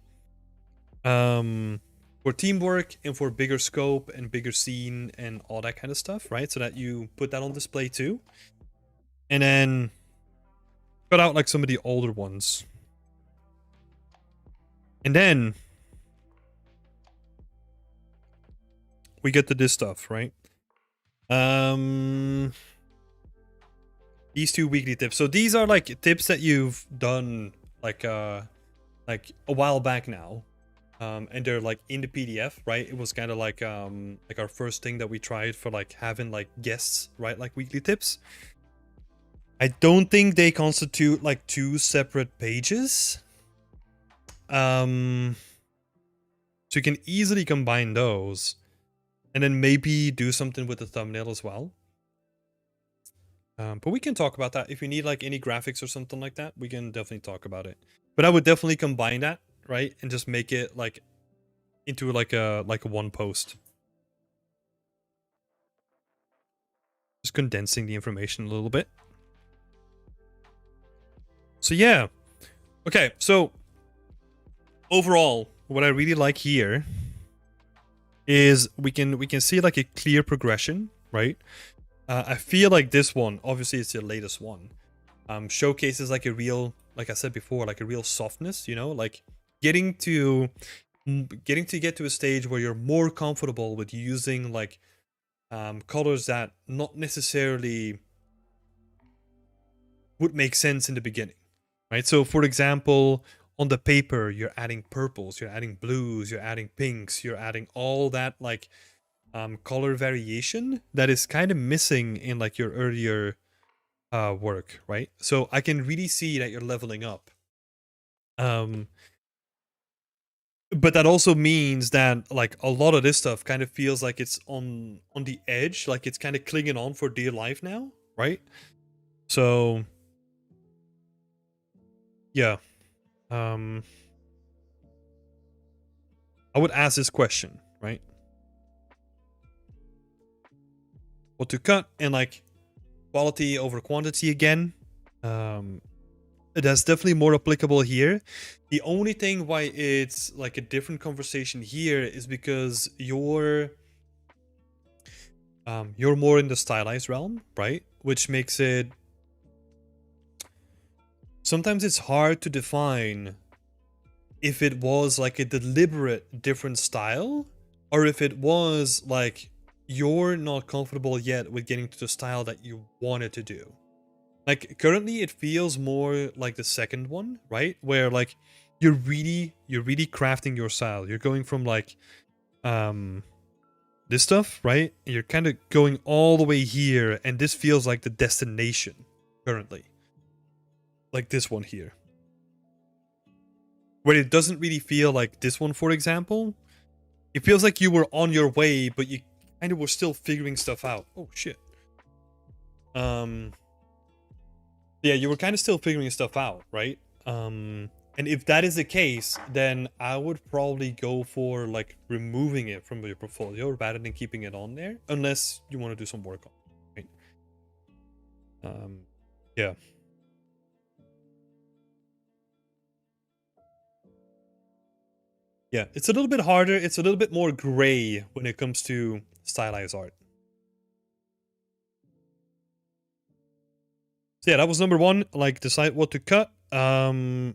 for teamwork and for bigger scope and bigger scene and all that kind of stuff, right? So that you put that on display too. And then cut out like some of the older ones. And then we get to this stuff, right? These 2 weekly tips. So these are like tips that you've done like a while back now. And they're like in the PDF, right? It was kind of like our first thing that we tried for like having like guests, right? Like weekly tips. I don't think they constitute like 2 separate pages. So you can easily combine those and then maybe do something with the thumbnail as well. But we can talk about that. If you need like any graphics or something like that, we can definitely talk about it. But I would definitely combine that, right? And just make it like into like a one post. Just condensing the information a little bit. So yeah. Okay, so overall, what I really like here is we can see like a clear progression, right? I feel like this one, obviously it's the latest one, showcases like a real, like I said before, like a real softness, you know, like getting to get to a stage where you're more comfortable with using like colors that not necessarily would make sense in the beginning, right? So for example, on the paper, you're adding purples, you're adding blues, you're adding pinks, you're adding all that like color variation that is kind of missing in like your earlier work, right? So I can really see that you're leveling up. But that also means that like a lot of this stuff kind of feels like it's on the edge, like it's kind of clinging on for dear life now, right? So yeah. I would ask this question, right? What to cut, and like quality over quantity again. That's definitely more applicable here. The only thing why it's like a different conversation here is because you're more in the stylized realm, right? Which makes it sometimes it's hard to define if it was like a deliberate different style or if it was like you're not comfortable yet with getting to the style that you wanted to do. Like currently it feels more like the second one, right? Where like you're really crafting your style. You're going from like this stuff, right? And you're kind of going all the way here, and this feels like the destination currently. Like this one here. Where it doesn't really feel like this one, for example. It feels like you were on your way, but you kind of were still figuring stuff out. Oh shit. Yeah, you were kind of still figuring stuff out, right? And if that is the case, then I would probably go for like removing it from your portfolio rather than keeping it on there, unless you want to do some work on it, right? Yeah. Yeah, it's a little bit harder. It's a little bit more gray when it comes to stylized art. So yeah, that was number one. Like decide what to cut. Oh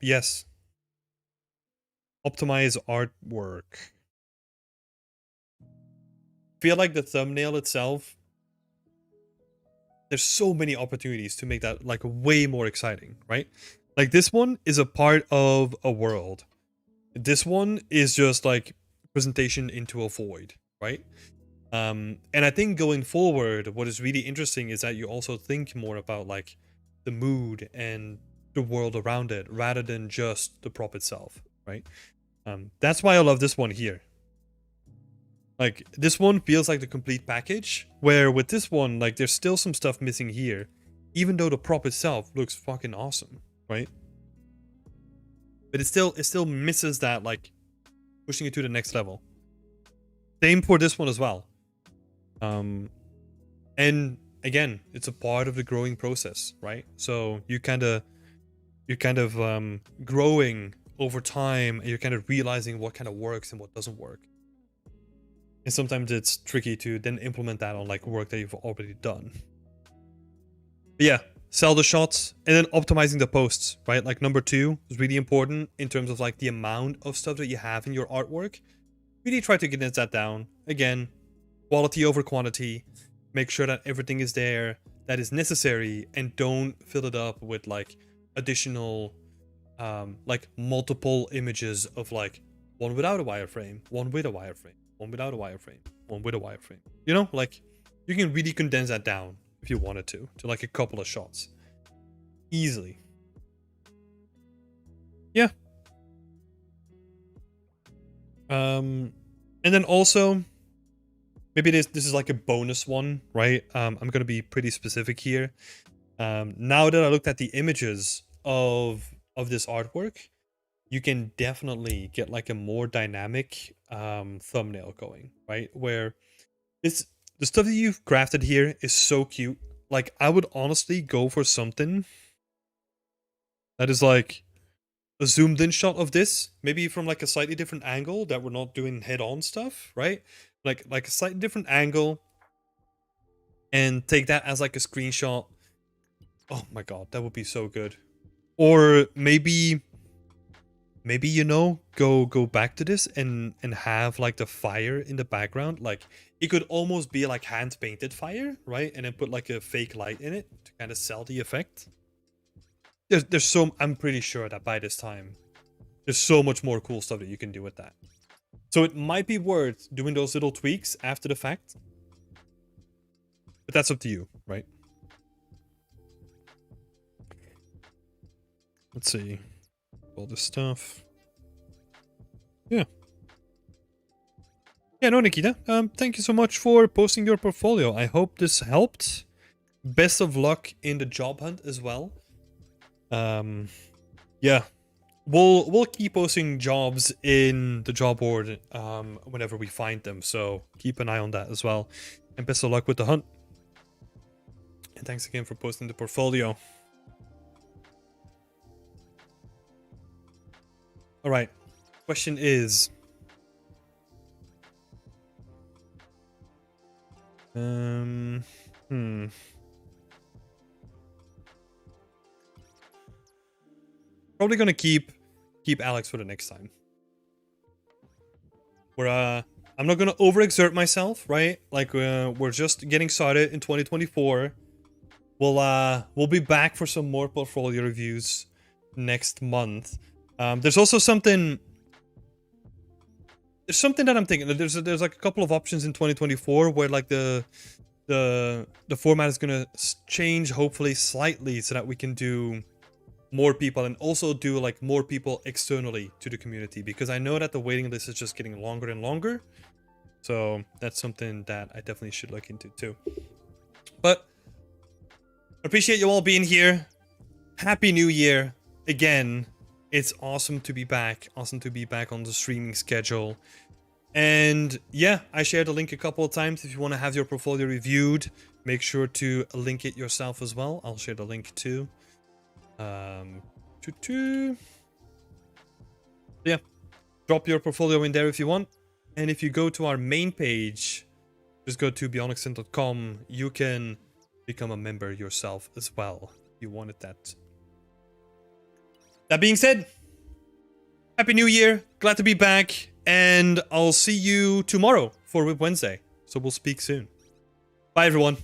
yes. Optimize artwork. Feel like the thumbnail itself. There's so many opportunities to make that like way more exciting, right? Like this one is a part of a world. This one is just like presentation into a void, right? And I think going forward, what is really interesting is that you also think more about like the mood and the world around it rather than just the prop itself, right? That's why I love this one here. Like this one feels like the complete package, where with this one, like there's still some stuff missing here, even though the prop itself looks fucking awesome, right? But it still misses that like pushing it to the next level. Same for this one as well. And And again, it's a part of the growing process, right? So you're kind of growing over time, and you're kind of realizing what kind of works and what doesn't work. And sometimes it's tricky to then implement that on like work that you've already done. But yeah, sell the shots and then optimizing the posts, right? Like number 2 is really important in terms of like the amount of stuff that you have in your artwork. Really try to condense that down. Again, quality over quantity. Make sure that everything is there that is necessary, and don't fill it up with like additional like multiple images of like one without a wireframe, one with a wireframe, one without a wireframe, one with a wireframe. You know, like you can really condense that down if you wanted to like a couple of shots easily. Yeah. And then also maybe this is like a bonus one, right? I'm gonna be pretty specific here. Now that I looked at the images of this artwork, you can definitely get like a more dynamic thumbnail going, right? Where it's the stuff that you've crafted here is so cute. Like I would honestly go for something that is like a zoomed in shot of this, maybe from like a slightly different angle that we're not doing head on stuff, right? Like a slightly different angle, and take that as like a screenshot. Oh my god, that would be so good. Or maybe you know, go back to this and have like the fire in the background. Like it could almost be like hand painted fire, right? And then put like a fake light in it to kind of sell the effect. There's so, I'm pretty sure that by this time there's so much more cool stuff that you can do with that. So it might be worth doing those little tweaks after the fact, but that's up to you, right? Let's see. All this stuff. Yeah. Yeah, no, Nikita. Thank you so much for posting your portfolio. I hope this helped. Best of luck in the job hunt as well. Yeah. We'll keep posting jobs in the job board whenever we find them, so keep an eye on that as well. And best of luck with the hunt. And thanks again for posting the portfolio. All right. Question is, probably gonna keep Alex for the next time. I'm not gonna overexert myself, right? Like we're just getting started in 2024. We'll be back for some more portfolio reviews next month. There's also something. There's something that I'm thinking. There's like a couple of options in 2024 where like the format is gonna change, hopefully slightly, so that we can do more people and also do like more people externally to the community, because I know that the waiting list is just getting longer and longer. So that's something that I definitely should look into too. But I appreciate you all being here. Happy New Year again. It's awesome to be back. Awesome to be back on the streaming schedule. And yeah, I shared the link a couple of times. If you want to have your portfolio reviewed, make sure to link it yourself as well. I'll share the link too. Yeah, drop your portfolio in there if you want. And if you go to our main page, just go to beyondextend.com. You can become a member yourself as well if you wanted that. That being said, Happy New Year. Glad to be back. And I'll see you tomorrow for Whip Wednesday. So we'll speak soon. Bye, everyone.